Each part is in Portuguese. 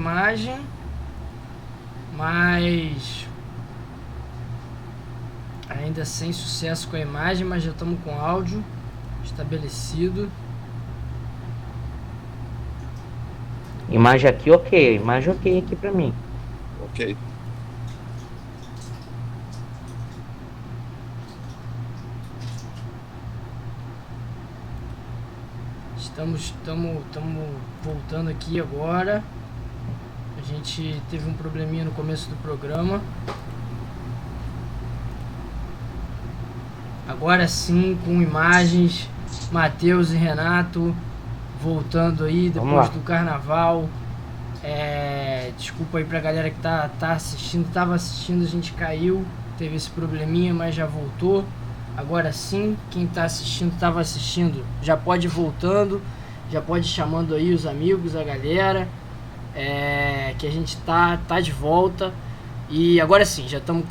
imagem, mas ainda sem sucesso com a imagem, mas já estamos com áudio estabelecido. Imagem aqui ok, imagem ok aqui pra mim. Ok. Estamos voltando aqui agora. A gente teve um probleminha no começo do programa. Agora sim, com imagens, Matheus e Renato voltando aí depois do carnaval. Desculpa aí pra galera que tava assistindo, a gente caiu, teve esse probleminha, mas já voltou. Agora sim, quem tá assistindo, tava assistindo, já pode ir voltando, já pode ir chamando aí os amigos, a galera, que a gente tá de volta. E agora sim, já estamos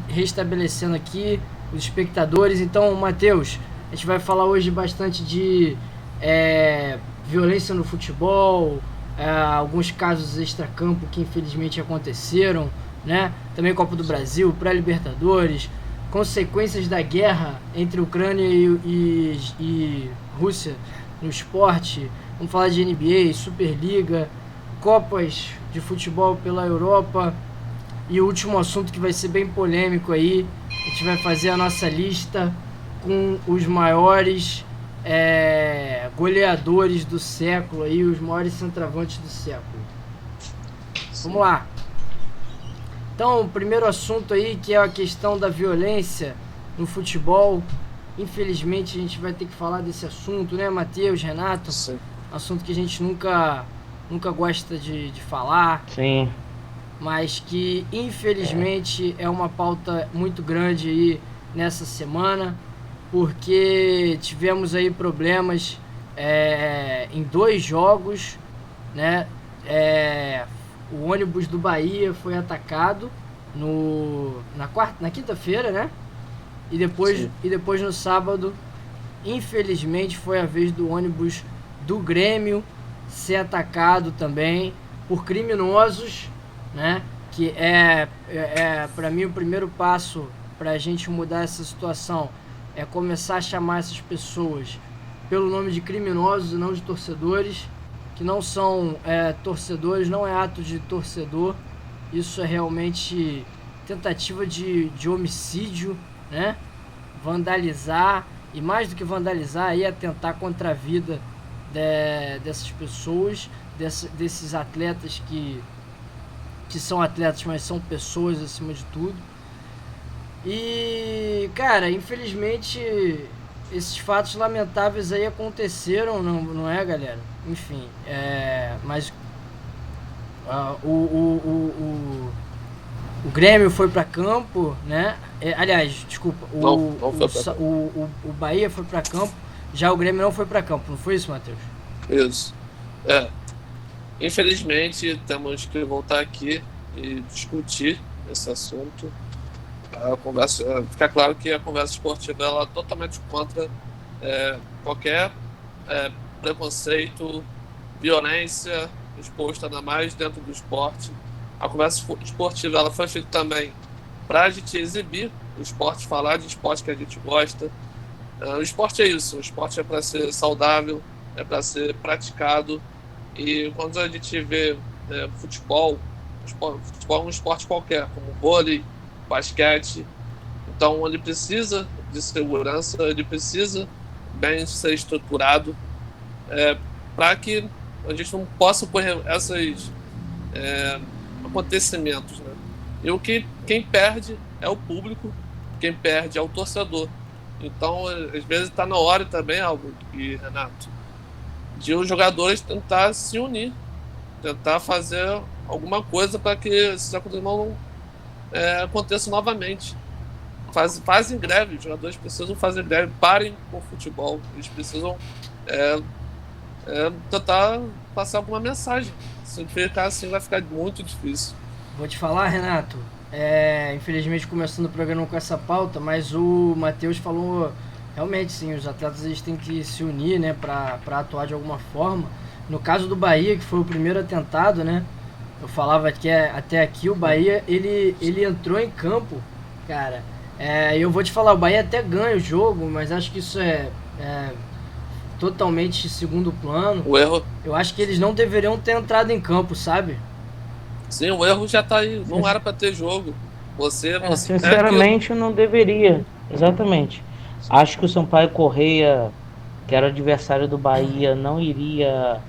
restabelecendo aqui os espectadores. Então, Matheus, a gente vai falar hoje bastante de violência no futebol, alguns casos extracampo que infelizmente aconteceram, né? Também Copa do Brasil, pré-Libertadores, consequências da guerra entre Ucrânia e Rússia no esporte. Vamos falar de NBA, Superliga, Copas de futebol pela Europa. E o último assunto que vai ser bem polêmico aí, a gente vai fazer a nossa lista com os maiores goleadores do século aí, os maiores centroavantes do século. Vamos lá. Então, o primeiro assunto aí, que é a questão da violência no futebol. Infelizmente, a gente vai ter que falar desse assunto, né, Matheus, Renato? Sim. Assunto que a gente nunca gosta de falar. Sim. Mas que, infelizmente, é uma pauta muito grande aí nessa semana, porque tivemos aí problemas em 2 jogos, né? O ônibus do Bahia foi atacado na quinta-feira, né? E depois no sábado, infelizmente, foi a vez do ônibus do Grêmio ser atacado também por criminosos, né? Que para mim, o primeiro passo para a gente mudar essa situação é começar a chamar essas pessoas pelo nome de criminosos e não de torcedores, que não são torcedores, não é ato de torcedor, isso é realmente tentativa de homicídio, né? Vandalizar, e mais do que vandalizar, aí atentar contra a vida dessas pessoas, desses atletas que são atletas, mas são pessoas acima de tudo. E, cara, infelizmente, esses fatos lamentáveis aí aconteceram, não é, galera? Enfim, mas o Grêmio foi pra campo, né? Aliás, desculpa, o Bahia foi pra campo, já o Grêmio não foi pra campo, não foi isso, Matheus? Isso. Infelizmente, temos que voltar aqui e discutir esse assunto. Fica claro que a conversa esportiva ela é totalmente contra qualquer preconceito, violência exposta, ainda mais dentro do esporte. A conversa esportiva ela foi feita também para a gente exibir o esporte, falar de esporte que a gente gosta. O esporte é isso, o esporte é para ser saudável, é para ser praticado. E quando a gente vê futebol é um esporte qualquer, como vôlei, basquete. Então ele precisa de segurança, ele precisa bem ser estruturado para que a gente não possa ocorrer esses acontecimentos, né? E quem perde é o público, quem perde é o torcedor. Então, às vezes está na hora também, Álvaro e Renato, de os jogadores tentar se unir, tentar fazer alguma coisa para que esses acontecimentos não aconteçam novamente. Fazem greve, os jogadores precisam fazer greve, parem com o futebol, eles precisam tentar passar alguma mensagem. Se ficar assim, vai ficar muito difícil. Vou te falar, Renato, infelizmente começando o programa com essa pauta, mas o Matheus falou, realmente sim, os atletas eles têm que se unir, né, para atuar de alguma forma, No caso do Bahia, que foi o primeiro atentado, né? Eu falava que até aqui o Bahia, ele entrou em campo, cara. Eu vou te falar, o Bahia até ganha o jogo, mas acho que isso é totalmente segundo plano. O erro, Eu acho que eles não deveriam ter entrado em campo, sabe? sim, o erro já tá aí. Não era pra ter jogo. Você é aquilo. Sinceramente, não deveria. Exatamente. Acho que o Sampaio Corrêa, que era adversário do Bahia, não iria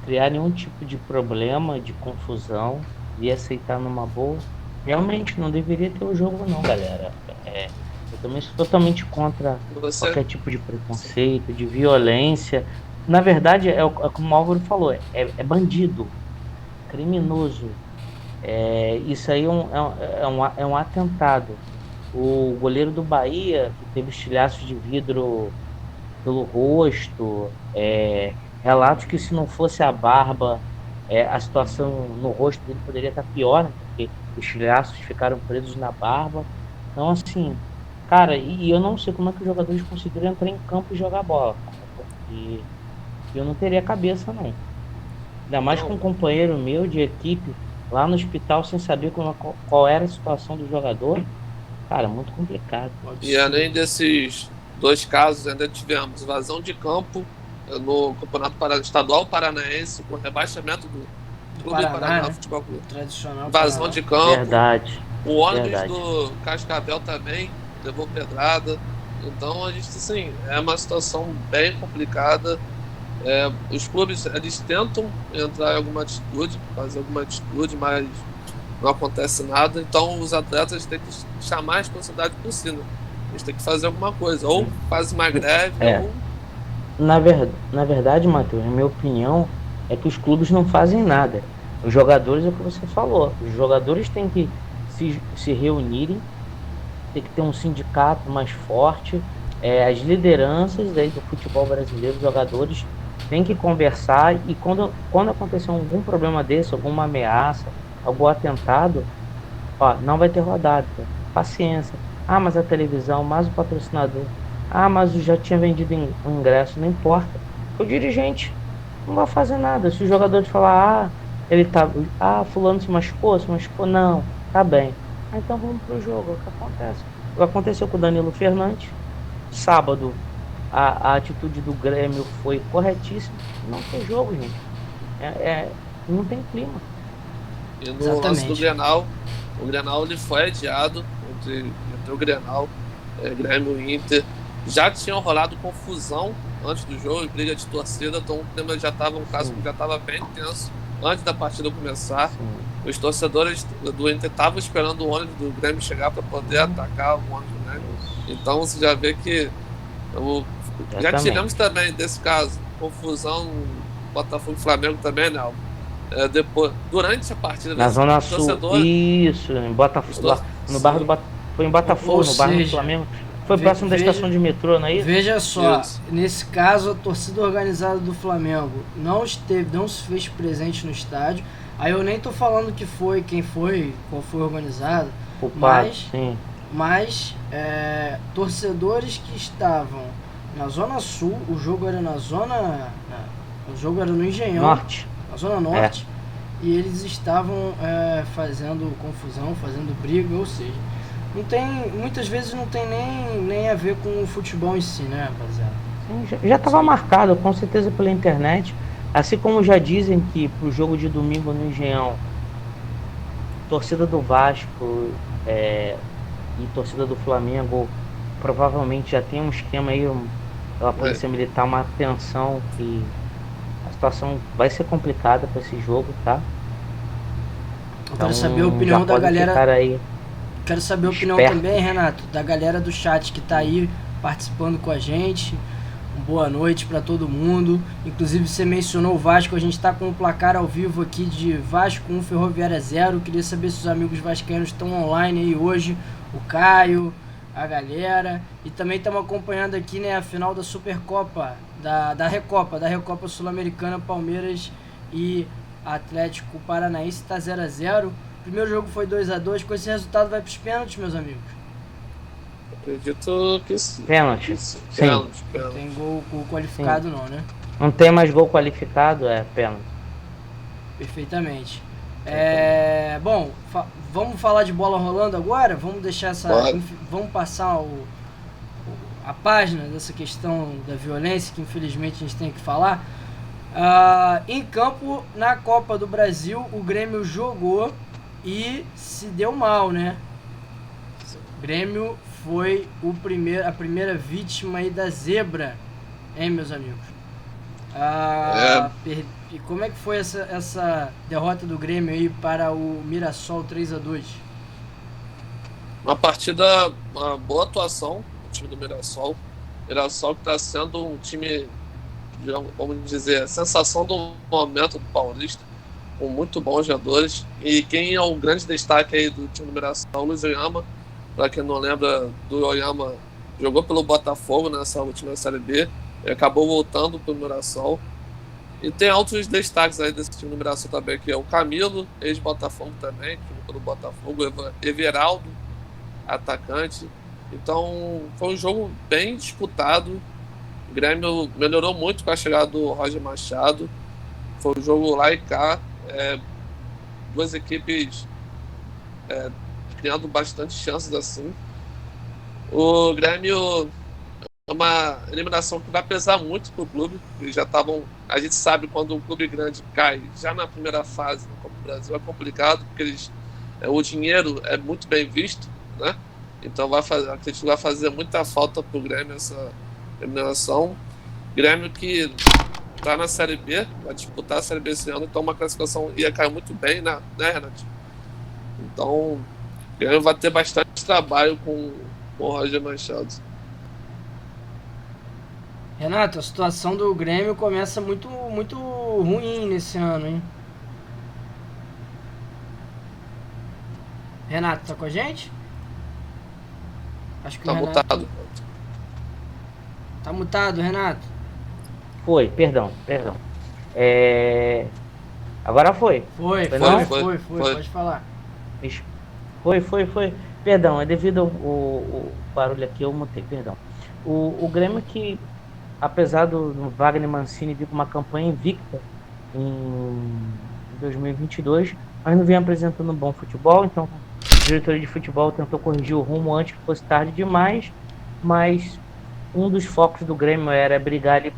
criar nenhum tipo de problema, de confusão, ia aceitar numa boa. Realmente, não deveria ter o jogo, não, galera. Eu também sou totalmente contra Você, qualquer tipo de preconceito, de violência. Na verdade, como o Álvaro falou, é bandido, criminoso. Isso aí é um atentado. O goleiro do Bahia, que teve estilhaços de vidro pelo rosto, relatos que se não fosse a barba, a situação no rosto dele poderia estar pior, né? Porque os estilhaços ficaram presos na barba. Então, assim, cara, e eu não sei como é que os jogadores conseguiram entrar em campo e jogar bola, cara, porque eu não teria cabeça, não. Ainda mais com um não. companheiro meu de equipe lá no hospital sem saber qual era a situação do jogador. Cara, muito complicado. E além desses dois casos, ainda tivemos invasão de campo no Campeonato Estadual Paranaense, com rebaixamento do Do Clube Paraná, Paraná né? Futebol Clube. Tradicional Invasão Paraná. de campo. Verdade, O ônibus verdade. do Cascavel também levou pedrada. Então a gente, assim, é uma situação bem complicada. Os clubes, eles tentam entrar em alguma atitude, fazer alguma atitude, mas não acontece nada. Então os atletas têm que chamar a responsabilidade por cima. Eles têm que fazer alguma coisa. Ou faz uma greve, É, ou... na verdade, Matheus, na minha opinião, é que os clubes não fazem nada. Os jogadores, é o que você falou, os jogadores têm que se reunirem, tem que ter um sindicato mais forte. As lideranças aí do futebol brasileiro, os jogadores têm que conversar e quando acontecer algum problema desse, alguma ameaça, algum atentado, ó, não vai ter rodada. Paciência. Ah, mas a televisão, mas o patrocinador. Ah, mas eu já tinha vendido o ingresso, não importa. O dirigente não vai fazer nada. Se o jogador te falar, ele tá. Ah, fulano se machucou, não, tá bem. Ah, então vamos pro jogo, é o que acontece. O que aconteceu com o Danilo Fernandes, sábado, a atitude do Grêmio foi corretíssima. Não tem jogo, gente. Não tem clima. E no lance do Exatamente. Grenal, o Grenal ele foi adiado entre o Grenal, Grêmio e Inter. Já tinha rolado confusão antes do jogo, briga de torcida, então o clima já estava um caso que já estava bem tenso antes da partida começar. Sim. Os torcedores do Inter estavam esperando o ônibus do Grêmio chegar para poder atacar o ônibus do Grêmio. Então você já vê que já Exatamente. tivemos também desse caso, confusão Botafogo e Flamengo também, né? Depois, durante a partida, Na Zona os Sul, torcedores, isso, em os Botafogo, tor- no bairro sim, foi em Botafogo, Ou no bairro do seja, Flamengo. Foi ve- próximo da veja- estação de metrô, não é isso? Veja só, Isso. nesse caso a torcida organizada do Flamengo não se fez presente no estádio. Aí eu nem tô falando que foi, quem foi, qual foi organizado, Culpado, mas, sim. torcedores que estavam na Zona Sul, o jogo era o jogo era no Engenhão, Norte. na Zona Norte, e eles estavam fazendo confusão, fazendo briga, ou seja, muitas vezes não tem nem a ver com o futebol em si, né, rapaziada? Sim, já estava marcado, com certeza, pela internet. Assim como já dizem que pro jogo de domingo no Engenhão, torcida do Vasco e torcida do Flamengo provavelmente já tem um esquema aí, pela polícia militar, uma atenção que a situação vai ser complicada para esse jogo, tá? Eu quero saber a opinião já da pode galera. ficar aí. Quero saber a opinião Esperto. também, Renato, da galera do chat que tá aí participando com a gente. Boa noite para todo mundo. Inclusive você mencionou o Vasco, a gente tá com o placar ao vivo aqui de Vasco 1, Ferroviária 0. Queria saber se os amigos vascaínos estão online aí hoje. O Caio, a galera. E também estamos acompanhando aqui, né, a final da Supercopa, da Recopa Sul-Americana, Palmeiras e Atlético Paranaense, tá 0-0. O primeiro jogo foi 2-2, com esse resultado vai pros pênaltis, meus amigos. Acredito que sim. Pênalti. Sim. Sim. Pênalti. Tem gol qualificado não, né? Não tem mais gol qualificado, é pênalti. Perfeitamente. Bom, vamos falar de bola rolando agora? Vamos deixar essa. Bora. Vamos passar a página dessa questão da violência que infelizmente a gente tem que falar. Em campo, na Copa do Brasil, o Grêmio jogou e se deu mal, né? O Grêmio foi a primeira vítima aí da zebra, hein, meus amigos? E como é que foi essa derrota do Grêmio aí para o Mirassol 3-2? Uma boa atuação do time do Mirassol. Mirassol que está sendo um time, vamos dizer, a sensação do momento do Paulista, com muito bons jogadores. E quem é o grande destaque aí do time do Mirassol, Luiz Oyama. Para quem não lembra, do Oyama jogou pelo Botafogo nessa última Série B e acabou voltando para o Mirassol. E tem outros destaques aí desse time do Mirassol também, que é o Camilo, ex-Botafogo também, que jogou pelo Botafogo, Everaldo, atacante. Então foi um jogo bem disputado. O Grêmio melhorou muito com a chegada do Roger Machado. Foi um jogo lá e cá, duas equipes criando bastante chances assim. O Grêmio é uma eliminação que vai pesar muito pro clube. Eles já estavam. A gente sabe quando um clube grande cai já na primeira fase no Copa do Brasil é complicado, porque o dinheiro é muito bem visto, né? Então acredito que vai fazer muita falta pro Grêmio essa eliminação. Grêmio que tá na Série B, vai disputar a Série B esse ano, então uma classificação ia cair muito bem, né, Renato? Então, o Grêmio vai ter bastante trabalho com o Roger Machado. Renato, a situação do Grêmio começa muito, muito ruim nesse ano, hein? Renato, tá com a gente? Acho que Tá o Renato... mutado. Tá mutado, Renato. Foi, perdão. Agora foi. Foi, não? Foi. Pode falar. Foi. Perdão, é devido ao barulho aqui, eu mutei, perdão. O Grêmio que, apesar do Wagner Mancini vir com uma campanha invicta em 2022, mas não vem apresentando um bom futebol, então a diretoria de futebol tentou corrigir o rumo antes que fosse tarde demais, mas um dos focos do Grêmio era brigar ali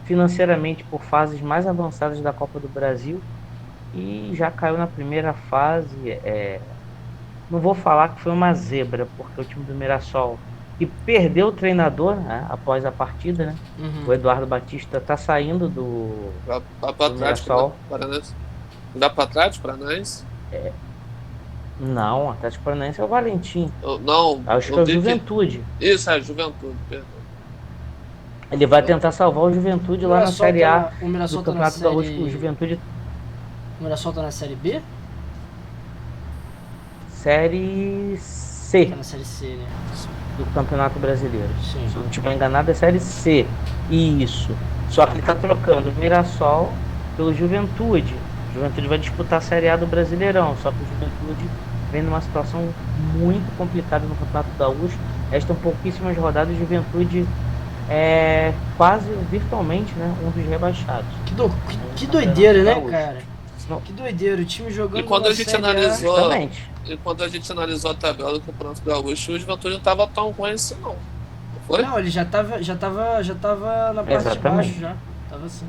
financeiramente por fases mais avançadas da Copa do Brasil e já caiu na primeira fase. Não vou falar que foi uma zebra, porque o time do Mirassol, que perdeu o treinador, né, após a partida, né? Uhum. O Eduardo Batista está saindo do Mirassol. Dá para Atlético Paranaense? Não, o Atlético Paranaense é o Valentim. Não, acho que é o Juventude. Isso, é Juventude, perdão. Ele vai tentar salvar o Juventude lá na Série A o Mirassol do Campeonato Gaúcho. O Juventude... O Mirassol tá na Série B? Série C. Tá na Série C, né? Do Campeonato Brasileiro. Sim. Se eu não estiver enganado, é Série C. Isso. Só que ele tá trocando o Mirassol pelo Juventude. O Juventude vai disputar a Série A do Brasileirão. Só que o Juventude vem numa situação muito complicada no Campeonato Gaúcho. Restam pouquíssimas rodadas. O Juventude é quase virtualmente, né, um dos rebaixados. Que doideira, né, Gaúcho. Cara? Que doideira. O time jogando. E quando a gente analisou. Justamente. E quando a gente analisou a tabela do Campeonato Gaúcho, o Juventude não estava tão ruim assim, não. Foi? Não, ele já tava na parte Exatamente. de baixo já. Tava assim.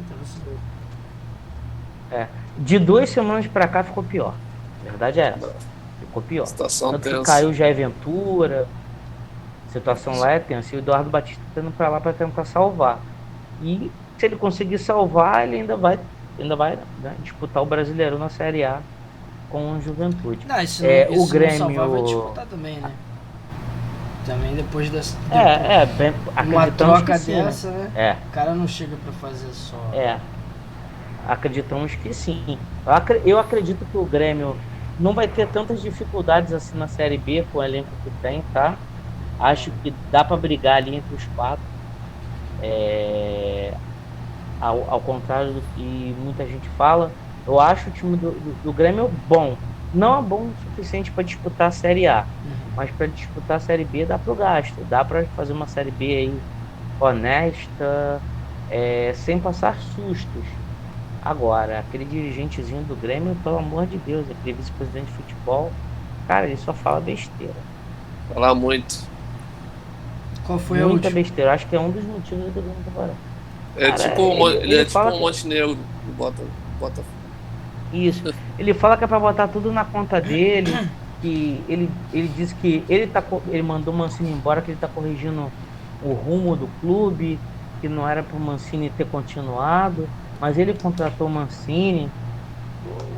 De 2 semanas pra cá ficou pior. A verdade é essa. Ficou pior. Situação Tanto que tensa. caiu o Jair Ventura. A situação lá é tensa. E o Eduardo Batista tá indo pra lá pra tentar salvar. E se ele conseguir salvar, ele ainda vai né, disputar o Brasileirão na Série A com o Juventude. Não, isso o Grêmio... não salvar, vai disputar também, né? Também depois dessa... bem, uma acreditamos troca que sim, dessa, né? O cara não chega pra fazer só... Acreditamos que sim. Eu acredito que o Grêmio não vai ter tantas dificuldades assim na Série B com o elenco que tem, tá? Acho que dá para brigar ali entre os 4. Ao contrário do que muita gente fala, eu acho o time do Grêmio bom. Não é bom o suficiente para disputar a Série A, mas para disputar a Série B dá pro gasto. Dá para fazer uma Série B aí honesta, sem passar sustos. Agora, aquele dirigentezinho do Grêmio, pelo amor de Deus, aquele vice-presidente de futebol, cara, ele só fala besteira. Falar muito. Qual foi a Muita última? besteira. Acho que é um dos motivos do Grêmio agora. É Cara, tipo, ele é tipo fala um Montenegro do Botafogo. isso. Ele fala que é pra botar tudo na conta dele. Que ele disse que ele mandou o Mancini embora, que ele tá corrigindo o rumo do clube, que não era pro Mancini ter continuado, mas ele contratou o Mancini.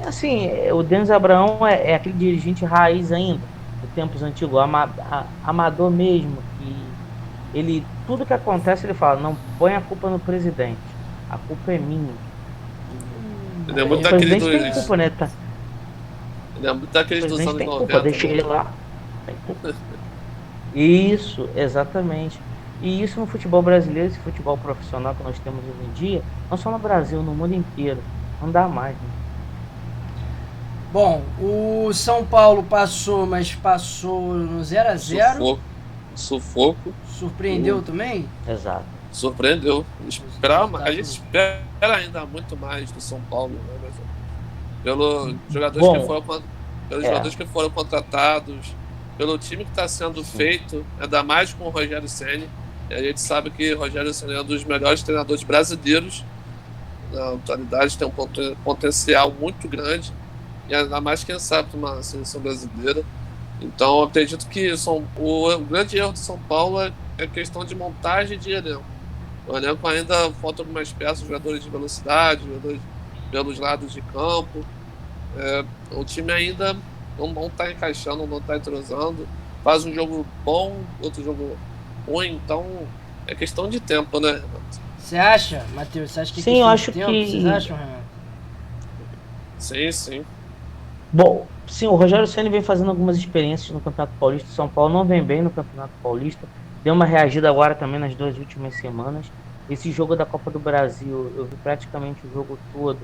Assim, o Denis Abraão é aquele dirigente raiz ainda, de tempos antigos, amador mesmo, que tudo que acontece ele fala, não põe a culpa no presidente, a culpa é minha. Ele é muito O daquele presidente tem dos. culpa, né? Tá? Ele é muito O daqueles dos presidente anos tem 90. culpa, deixa né? ele lá. Tem culpa. Isso, exatamente. E isso no futebol brasileiro, esse futebol profissional que nós temos hoje em dia, não só no Brasil, no mundo inteiro. Não dá mais, né? Bom, o São Paulo passou, mas passou no 0-0. Sufoco. Surpreendeu também? Exato. Surpreendeu. A gente espera ainda muito mais do São Paulo, né? Mas, pelos jogadores Bom, jogadores que foram contratados, pelo time que está sendo feito, ainda mais com o Rogério Ceni. E a gente sabe que o Rogério Ceni é um dos melhores treinadores brasileiros. Na atualidade tem um potencial muito grande. E ainda mais, quem sabe, uma seleção brasileira. Então, eu acredito que o grande erro do São Paulo é questão de montagem de elenco. O elenco ainda falta algumas peças, jogadores de velocidade, jogadores pelos lados de campo. O time ainda não está encaixando, não está entrosando. Faz um jogo bom, outro jogo ruim. Então, é questão de tempo, né, Renato? Você acha, Matheus? Você acha que é sim, questão eu de acho tempo? que. Vocês acham, Renato? Sim. Bom, sim, o Rogério Ceni vem fazendo algumas experiências no Campeonato Paulista. O São Paulo não vem bem no Campeonato Paulista. Deu uma reagida agora também nas 2 últimas semanas. Esse jogo da Copa do Brasil, eu vi praticamente o jogo todo.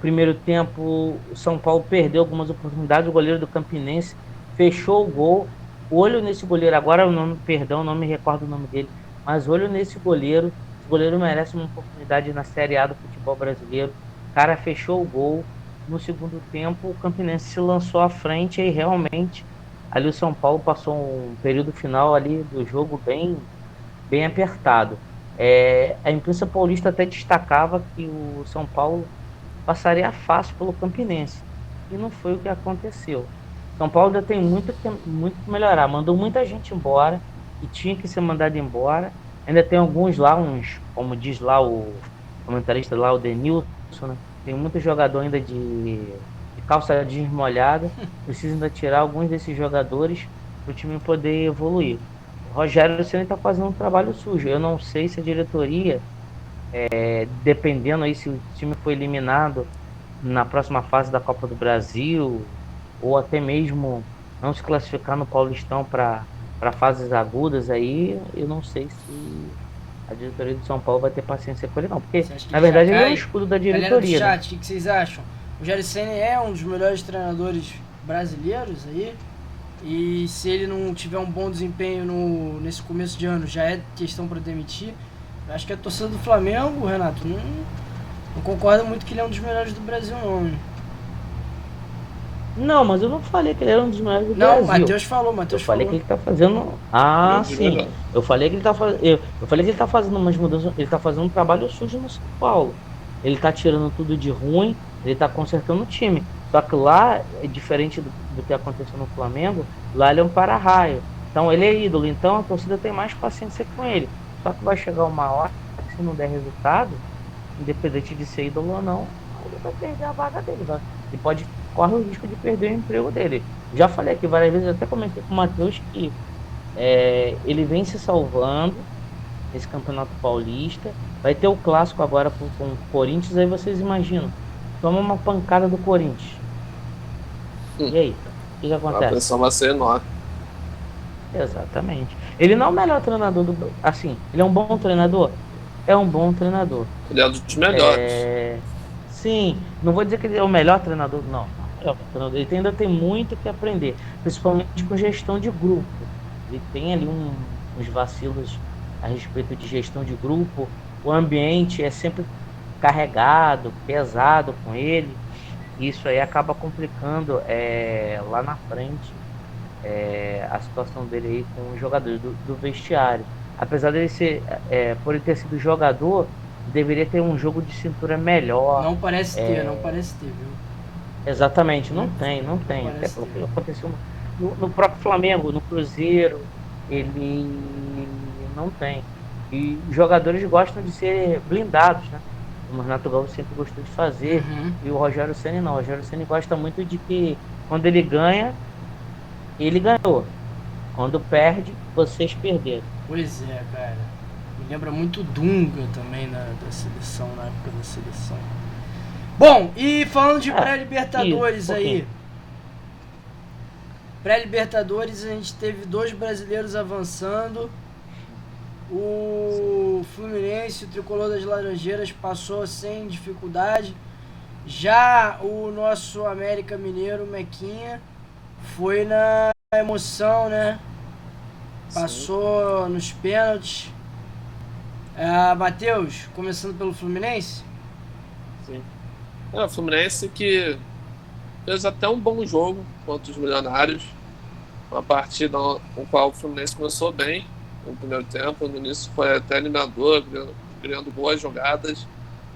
Primeiro tempo, o São Paulo perdeu algumas oportunidades. O goleiro do Campinense fechou o gol. Olho nesse goleiro, agora não me recordo o nome dele, mas olho nesse goleiro. Esse goleiro merece uma oportunidade na Série A do futebol brasileiro. O cara fechou o gol. No segundo tempo, o Campinense se lançou à frente e realmente ali o São Paulo passou um período final ali do jogo bem apertado. A imprensa paulista até destacava que o São Paulo passaria fácil pelo Campinense. E não foi o que aconteceu. São Paulo ainda tem muito que melhorar. Mandou muita gente embora e tinha que ser mandado embora. Ainda tem alguns lá, como diz lá o comentarista lá, o Denilson, né? Tem muito jogador ainda de calça jeans molhada. Precisa ainda tirar alguns desses jogadores para o time poder evoluir. O Rogério Ceni está fazendo um trabalho sujo. Eu não sei se a diretoria, dependendo aí se o time for eliminado na próxima fase da Copa do Brasil, ou até mesmo não se classificar no Paulistão para fases agudas, aí eu não sei se a diretoria do São Paulo vai ter paciência com ele, não. Porque, na verdade, ele é um escudo da diretoria. Galera do chat, o que vocês acham? O Rogério Ceni é um dos melhores treinadores brasileiros aí. E se ele não tiver um bom desempenho nesse começo de ano, já é questão para demitir. Eu acho que a torcida do Flamengo, Renato, não concorda muito que ele é um dos melhores do Brasil, não. Né? Não, mas eu não falei que ele era um dos melhores do Brasil. Não, Matheus falou. Eu falei que ele tá fazendo. Sim. Eu falei que ele tá fazendo. Eu falei que ele tá fazendo umas mudanças. Ele tá fazendo um trabalho sujo no São Paulo. Ele tá tirando tudo de ruim. Ele tá consertando o time. Só que lá é diferente do que aconteceu no Flamengo. Lá ele é um para-raio. Então ele é ídolo. Então a torcida tem mais paciência com ele. Só que vai chegar uma hora que, se não der resultado, independente de ser ídolo ou não, ele vai perder a vaga dele. Ele corre o risco de perder o emprego dele. Já falei aqui várias vezes, até comentei com o Matheus que ele vem se salvando nesse Campeonato Paulista. Vai ter o clássico agora com o Corinthians. Aí vocês imaginam, toma uma pancada do Corinthians. E aí? O que acontece? A pressão vai ser enorme. Exatamente. Ele não é o melhor treinador do... Assim, ele é um bom treinador? É um bom treinador. Ele é um dos melhores. Sim, não vou dizer que ele é o melhor treinador, não. Ele ainda tem muito que aprender, principalmente com gestão de grupo. Ele tem ali uns vacilos a respeito de gestão de grupo. O ambiente é sempre carregado, pesado com ele. Isso aí acaba complicando lá na frente a situação dele aí com os jogadores do vestiário. Apesar dele ser, por ele ter sido jogador, deveria ter um jogo de cintura melhor. Não parece ter, viu? Exatamente, não tem. Até pelo que aconteceu no próprio Flamengo, no Cruzeiro, ele não tem. E os jogadores gostam de ser blindados, né? Como o Renato Gaúcho sempre gostou de fazer. E o Rogério Ceni não. O Rogério Ceni gosta muito de que quando ele ganha, ele ganhou. Quando perde, vocês perderam. Pois é, cara. Me lembra muito Dunga também da seleção, na época da seleção. Bom, e falando de pré-Libertadores aí. Pré-Libertadores, a gente teve 2 brasileiros avançando. O Fluminense, o Tricolor das Laranjeiras, passou sem dificuldade. Já o nosso América Mineiro, Mequinha, foi na emoção, né? Passou nos pênaltis. Matheus, começando pelo Fluminense? Sim. O Fluminense que fez até um bom jogo contra os Milionários. Uma partida com a qual o Fluminense começou bem no primeiro tempo. No início foi até animador, criando boas jogadas.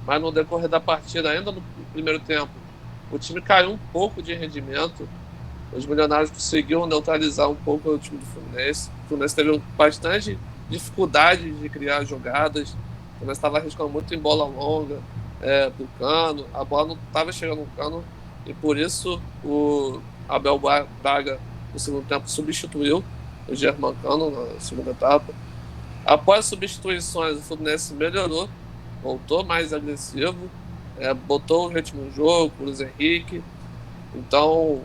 Mas no decorrer da partida, ainda no primeiro tempo, o time caiu um pouco de rendimento. Os Milionários conseguiram neutralizar um pouco o time do Fluminense. O Fluminense teve bastante dificuldade de criar jogadas. O Fluminense estava arriscando muito em bola longa do Cano. A bola não estava chegando no Cano. E por isso o Abel Braga, no segundo tempo, substituiu o Germán Cano na segunda etapa. Após as substituições, o Fluminense melhorou, voltou mais agressivo, botou o ritmo no jogo, o Luiz Henrique. Então, o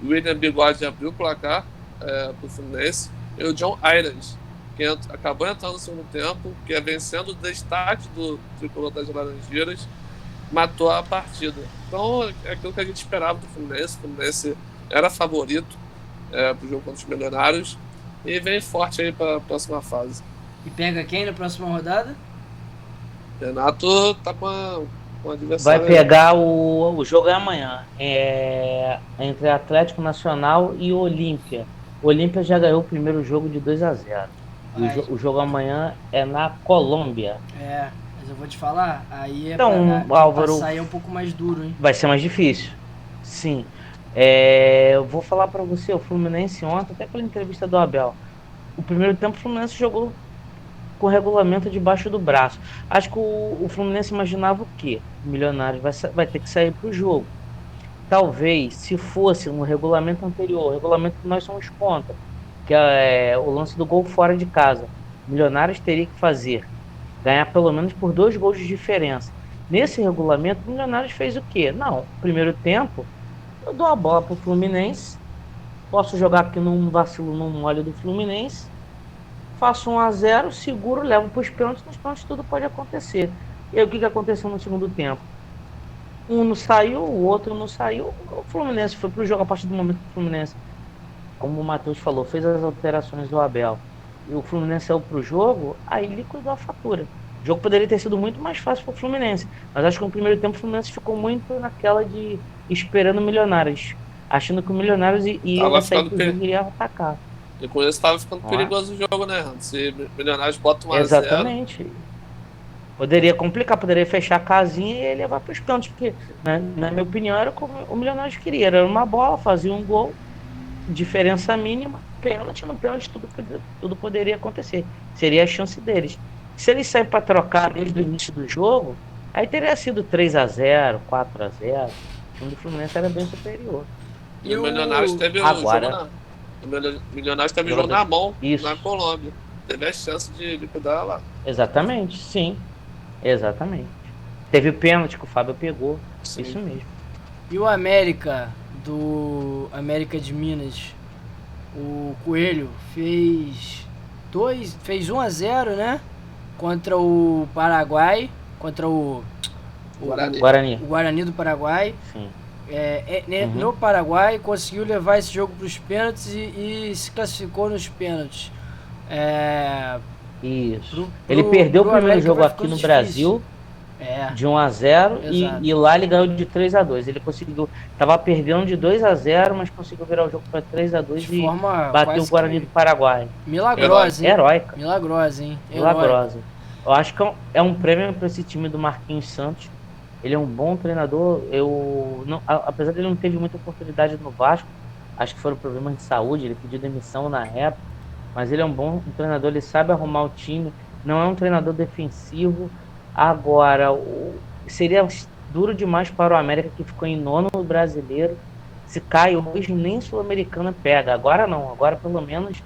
William Bigode abriu o placar para o Fluminense. E o John Ayres, que acabou entrando no segundo tempo, que vencendo o destaque do Tricolor das Laranjeiras, matou a partida. Então, é aquilo que a gente esperava do Fluminense. O Fluminense era favorito para o jogo contra os Milionários e vem forte aí para a próxima fase. E pega quem na próxima rodada? Renato tá com a adversário. Vai pegar o jogo é amanhã. Entre Atlético Nacional e Olímpia. O Olímpia já ganhou o primeiro jogo de 2-0. O jogo amanhã é na Colômbia. Mas eu vou te falar, aí então, Álvaro, sair um pouco mais duro, hein? Vai ser mais difícil. Sim. Eu vou falar pra você, o Fluminense ontem, até pela entrevista do Abel, o primeiro tempo o Fluminense jogou com o regulamento debaixo do braço. Acho que o Fluminense imaginava o quê? O Milionário vai ter que sair pro jogo. Talvez, se fosse no regulamento anterior, o regulamento que nós somos contra, que é o lance do gol fora de casa, o Milionários teria que ganhar pelo menos por 2 gols de diferença. Nesse regulamento, o Milionários fez o quê? Não, primeiro tempo, eu dou a bola pro Fluminense, posso jogar aqui num vacilo, num mole do Fluminense, faço 1-0, seguro, levo para os pênaltis, nos pênaltis tudo pode acontecer. E aí o que aconteceu no segundo tempo? Um não saiu, o outro não saiu, o Fluminense foi pro jogo. A partir do momento que o Fluminense, como o Matheus falou, fez as alterações do Abel, e o Fluminense saiu pro jogo, aí liquidou a fatura. O jogo poderia ter sido muito mais fácil para o Fluminense, mas acho que no primeiro tempo o Fluminense ficou muito naquela de esperando o Milionários, achando que o Milionários ia sair pro jogo e iria atacar. E com isso estava ficando perigoso o jogo, né, Rando? Se Milionários bota 1-0... Exatamente. Poderia complicar, poderia fechar a casinha e ele levar para os pênaltis, porque, na minha opinião, era como o Milionários queria. Era uma bola, fazia um gol, diferença mínima, pênalti, no pênalti tudo poderia acontecer. Seria a chance deles. Se eles saírem para trocar desde o início do jogo, aí teria sido 3-0, 4-0. O time do Fluminense era bem superior. E o Milionários teve o jogo na mão, na Colômbia. Teve a chance de liquidar lá. Exatamente, sim. Exatamente. Teve o pênalti que o Fábio pegou. Sim. Isso mesmo. E o América, do América de Minas, o Coelho fez 1-0, né? Contra o Paraguai, contra o Guarani do Paraguai. Sim. No Paraguai, conseguiu levar esse jogo para os pênaltis e se classificou nos pênaltis. Isso. Ele perdeu o primeiro América jogo vai aqui ficando no difícil. Brasil É, de 1-0 exato. e lá ele ganhou de 3-2. Ele conseguiu, tava perdendo de 2-0, mas conseguiu virar o jogo para 3-2 De e forma bateu o quase Guarani que do Paraguai. Herói. milagrosa, hein? Heróica, Milagrosa, hein? Heróica. milagrosa. Eu acho que é um prêmio para esse time do Marquinhos Santos. Ele é um bom treinador. Eu não, apesar de ele não teve muita oportunidade no Vasco, acho que foram problemas de saúde. Ele pediu demissão na época, mas ele é um bom treinador. Ele sabe arrumar o time. Não é um treinador defensivo. Agora, seria duro demais para o América, que ficou em nono no Brasileiro. Se cai hoje, nem Sul-Americana pega. Agora não. Agora pelo menos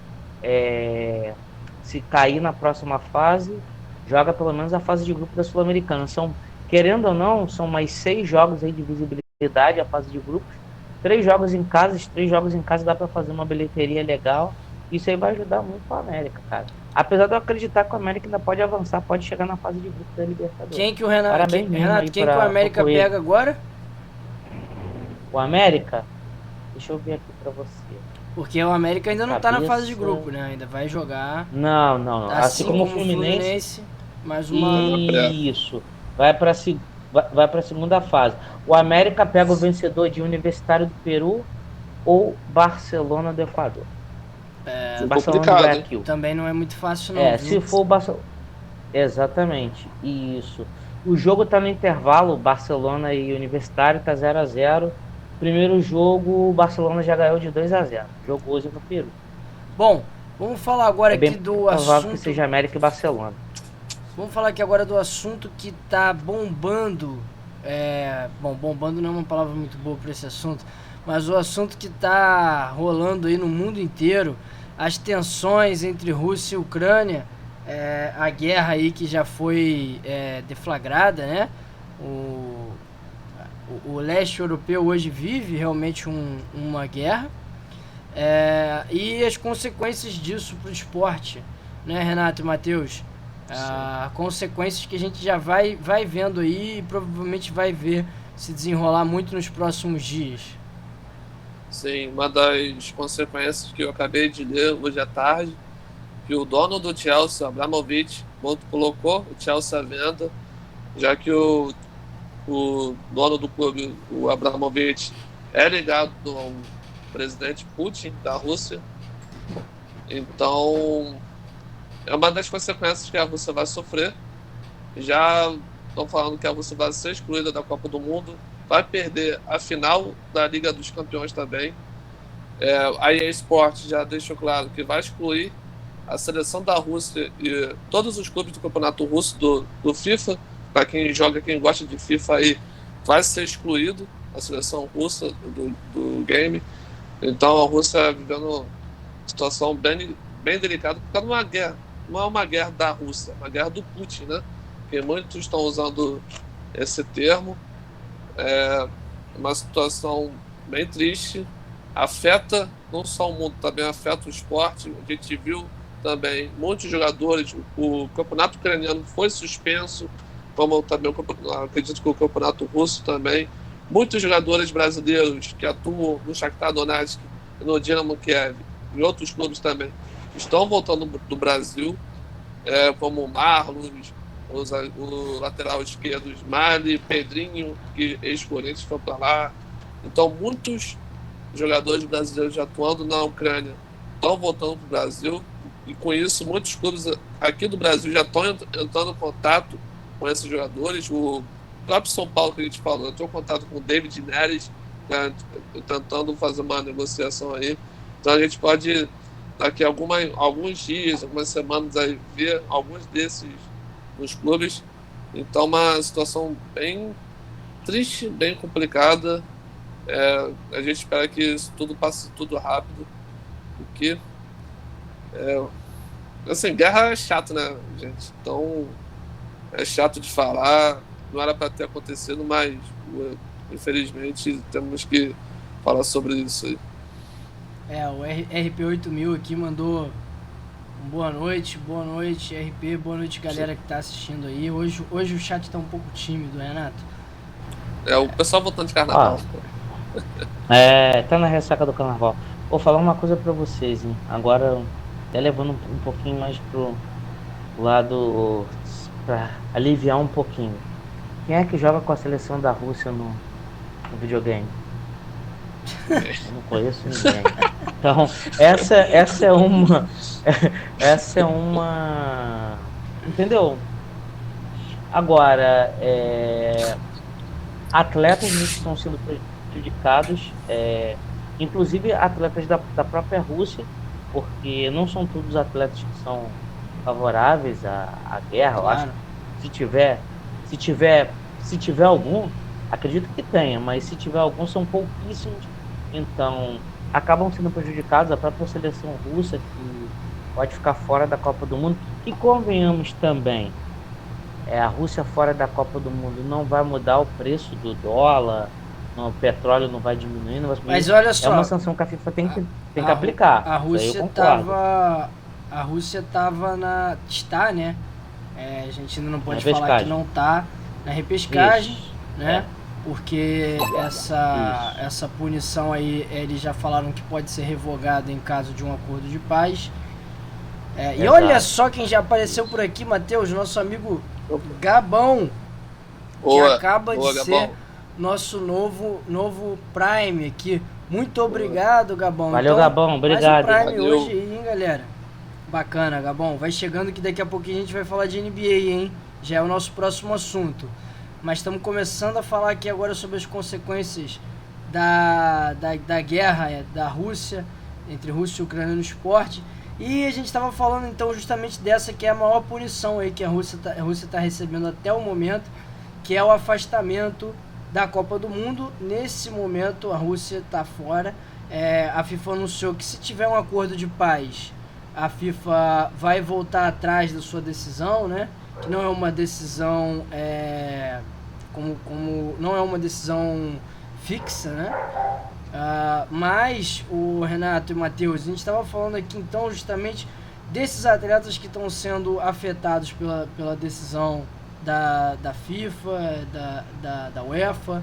se cair na próxima fase, joga pelo menos a fase de grupo da Sul-Americana. Querendo ou não, são mais 6 jogos aí de visibilidade, a fase de grupos. 3 jogos em casa, os 3 jogos em casa dá para fazer uma bilheteria legal. Isso aí vai ajudar muito o América, cara. Apesar de eu acreditar que o América ainda pode avançar, pode chegar na fase de grupo da Libertadores. Quem que o Renato, Parabéns mesmo Renato, aí quem que o América pro Coelho. pega agora? O América, deixa eu ver aqui para você. Porque o América ainda não tá na fase de Cabeça. grupo, né? Ainda vai jogar. Não. Assim como o Fluminense. Mais uma. Isso. Vai para a segunda fase. O América pega o vencedor de Universitário do Peru ou Barcelona do Equador. Barcelona do Guayaquil. Também não é muito fácil, não. Se for o Barcelona. Exatamente. Isso. O jogo tá no intervalo, Barcelona e Universitário tá 0-0. Primeiro jogo, o Barcelona já ganhou de 2-0. Jogo hoje no Peru. Bom, vamos falar agora aqui do assunto. Que seja América e Barcelona. Vamos falar aqui agora do assunto que tá bombando. Bombando não é uma palavra muito boa para esse assunto, mas o assunto que tá rolando aí no mundo inteiro, as tensões entre Rússia e Ucrânia, a guerra aí que já foi deflagrada, né? O leste europeu hoje vive realmente uma guerra, e as consequências disso para o esporte, né, Renato e Matheus? Consequências que a gente já vai vendo aí e provavelmente vai ver se desenrolar muito nos próximos dias. Sim, uma das consequências que eu acabei de ler hoje à tarde, que o dono do Chelsea, Abramovich, colocou o Chelsea à venda, já que o dono do clube, o Abramovich, é ligado ao presidente Putin da Rússia. Então, é uma das consequências que a Rússia vai sofrer. Já estão falando que a Rússia vai ser excluída da Copa do Mundo, vai perder a final da Liga dos Campeões também. A EA Sports já deixou claro que vai excluir a seleção da Rússia e todos os clubes do campeonato russo do FIFA. Para quem gosta de FIFA aí, vai ser excluído a seleção russa do game. Então a Rússia vivendo uma situação bem delicada, porque está numa guerra. Não é uma guerra da Rússia, é uma guerra do Putin, né? Que muitos estão usando esse termo. É uma situação bem triste, afeta não só o mundo, também afeta o esporte. A gente viu também muitos jogadores, o campeonato ucraniano foi suspenso, como também acredito que o campeonato russo também. Muitos jogadores brasileiros que atuam no Shakhtar Donetsk, no Dinamo Kiev, em outros clubes também, estão voltando do Brasil, como o Marlos, o lateral esquerdo Mali, Pedrinho, que ex-Corinthians foi para lá. Então, muitos jogadores brasileiros atuando na Ucrânia estão voltando para o Brasil, e com isso, muitos clubes aqui do Brasil já estão entrando em contato com esses jogadores. O próprio São Paulo, que a gente falou, entrou em contato com o David Neres, né, tentando fazer uma negociação aí. Então, a gente pode, daqui a alguns dias, algumas semanas, aí, ver alguns desses nos clubes. Então, uma situação bem triste, bem complicada. A gente espera que isso tudo passe tudo rápido, porque assim, guerra é chato, né, gente? Então, é chato de falar, não era para ter acontecido, mas infelizmente temos que falar sobre isso aí. O RP8000 aqui mandou boa noite, RP, boa noite, galera que tá assistindo aí. Hoje o chat tá um pouco tímido, Renato. O pessoal voltando de carnaval. Tá na ressaca do carnaval. Vou falar uma coisa pra vocês, hein? Agora, até levando um pouquinho mais Pra aliviar um pouquinho. Quem é que joga com a seleção da Rússia no videogame? Eu não conheço ninguém. Então, essa é uma. Essa é uma. Entendeu? Agora, atletas que estão sendo prejudicados, inclusive atletas da própria Rússia, porque não são todos atletas que são favoráveis à guerra. Eu acho Claro. que se tiver algum, acredito que tenha, mas se tiver algum, são pouquíssimos. Então, acabam sendo prejudicados a própria seleção russa, que pode ficar fora da Copa do Mundo. E convenhamos também, a Rússia fora da Copa do Mundo não vai mudar o preço do dólar, o petróleo não vai diminuir, não vai subir. Mas olha É só, uma sanção que a FIFA tem que aplicar. a Isso aí eu Rússia concordo. a Rússia tava está, né? A gente ainda não pode falar repescagem. que não tá na repescagem, Isso. né? Porque essa punição aí, eles já falaram que pode ser revogada em caso de um acordo de paz. E Exato. olha só quem já apareceu por aqui, Matheus, nosso amigo Gabão, que Boa, acaba boa, de Gabão. ser nosso novo Prime aqui. Muito obrigado, Gabão. Valeu, Então, Gabão. Obrigado. Mais um Prime Valeu. hoje aí, hein, galera? Bacana, Gabão. Vai chegando que daqui a pouquinho a gente vai falar de NBA, hein? Já é o nosso próximo assunto. Mas estamos começando a falar aqui agora sobre as consequências da guerra da Rússia, entre Rússia e Ucrânia no esporte. E a gente estava falando então justamente dessa que é a maior punição aí que a Rússia tá recebendo até o momento, que é o afastamento da Copa do Mundo. Nesse momento a Rússia está fora. A FIFA anunciou que se tiver um acordo de paz, a FIFA vai voltar atrás da sua decisão, né? Que não é uma decisão não é uma decisão fixa, né? Mas o Renato e o Matheus, a gente estava falando aqui então justamente desses atletas que estão sendo afetados pela decisão da FIFA, da UEFA.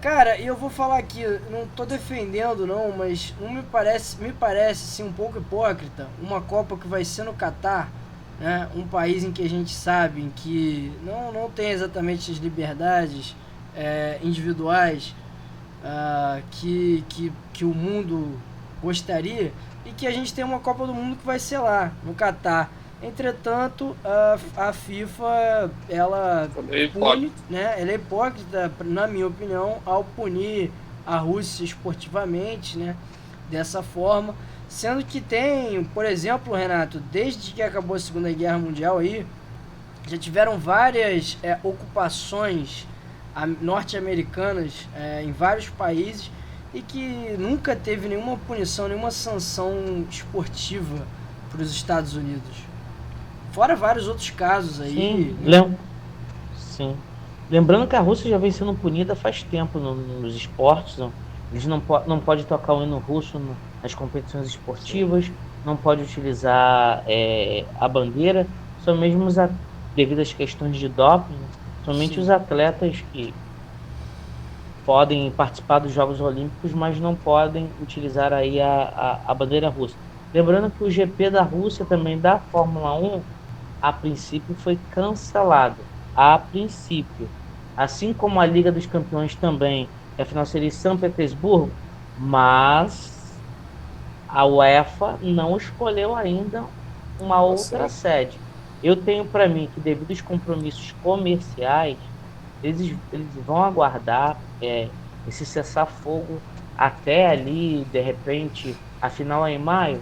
Cara, eu vou falar aqui, não tô defendendo não, mas me parece sim, um pouco hipócrita uma Copa que vai ser no Catar, né? Um país em que a gente sabe em que não tem exatamente as liberdades individuais que o mundo gostaria, e que a gente tem uma Copa do Mundo que vai ser lá, no Catar. Entretanto, a FIFA, ela pune, né? Ela é hipócrita, na minha opinião, ao punir a Rússia esportivamente, né? Dessa forma, sendo que tem, por exemplo, Renato, desde que acabou a Segunda Guerra Mundial aí, já tiveram várias ocupações norte-americanas em vários países, e que nunca teve nenhuma punição, nenhuma sanção esportiva para os Estados Unidos. Fora vários outros casos aí. Sim. Lembrando que a Rússia já vem sendo punida faz tempo nos esportes. Eles não podem tocar o hino russo nas competições esportivas, não pode utilizar a bandeira, só mesmo devido às questões de doping, somente os atletas que podem participar dos Jogos Olímpicos, mas não podem utilizar aí a bandeira russa. Lembrando que o GP da Rússia também, da Fórmula 1, a princípio foi cancelado. A princípio. Assim como a Liga dos Campeões também, que afinal seria em São Petersburgo, mas a UEFA não escolheu ainda uma outra sede. Eu tenho para mim que, devido aos compromissos comerciais, eles vão aguardar esse cessar-fogo até ali, de repente, a final é em maio,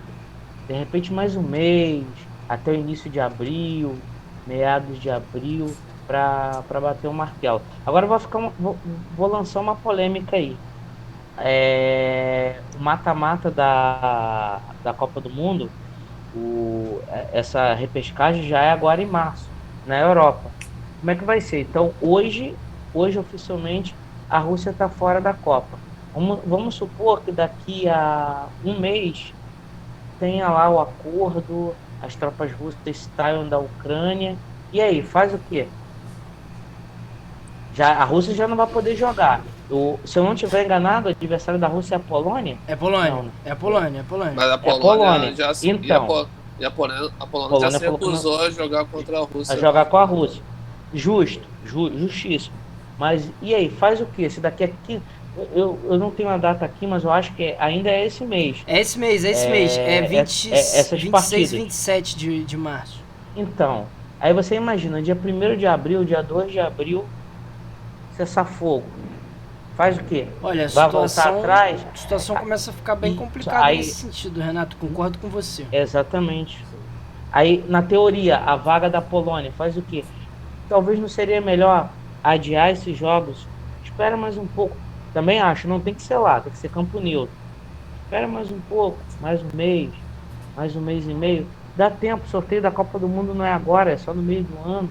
de repente mais um mês, até o início de abril, meados de abril, para bater o martelo. Agora vou lançar uma polêmica aí. O mata-mata da Copa do Mundo, essa repescagem já é agora em março, na Europa. Como é que vai ser? Então, hoje oficialmente, a Rússia está fora da Copa. Vamos supor que daqui a um mês tenha lá o acordo, as tropas russas saiam da Ucrânia. E aí, faz o quê? A Rússia já não vai poder jogar. Se eu não estiver enganado, o adversário da Rússia é a Polônia? É Polônia. Não, né? É Polônia. Mas a Polônia. já Então, E a Polônia já Polônia se falou que não- recusou a jogar contra a a Rússia. jogar com a Rússia. Justíssimo. Mas e aí, faz o quê? Esse daqui aqui, eu não tenho a data aqui, mas eu acho que ainda é esse mês. É esse mês, é esse mês. É 20, Essas 26 e partidas. 27 de março. Então, aí você imagina, dia 1º de abril, dia 2 de abril, cessar fogo. Faz o quê? Olha, Vai voltar atrás? a situação começa a ficar bem Isso, complicada aí- nesse sentido, Renato. Concordo com você. Exatamente. Aí, na teoria, a vaga da Polônia faz o quê? Talvez não seria melhor adiar esses jogos? Espera mais um pouco. Também acho, não tem que ser lá, tem que ser campo neutro. Espera mais um pouco, mais um mês e meio. Dá tempo, o sorteio da Copa do Mundo não é agora, é só no meio do ano.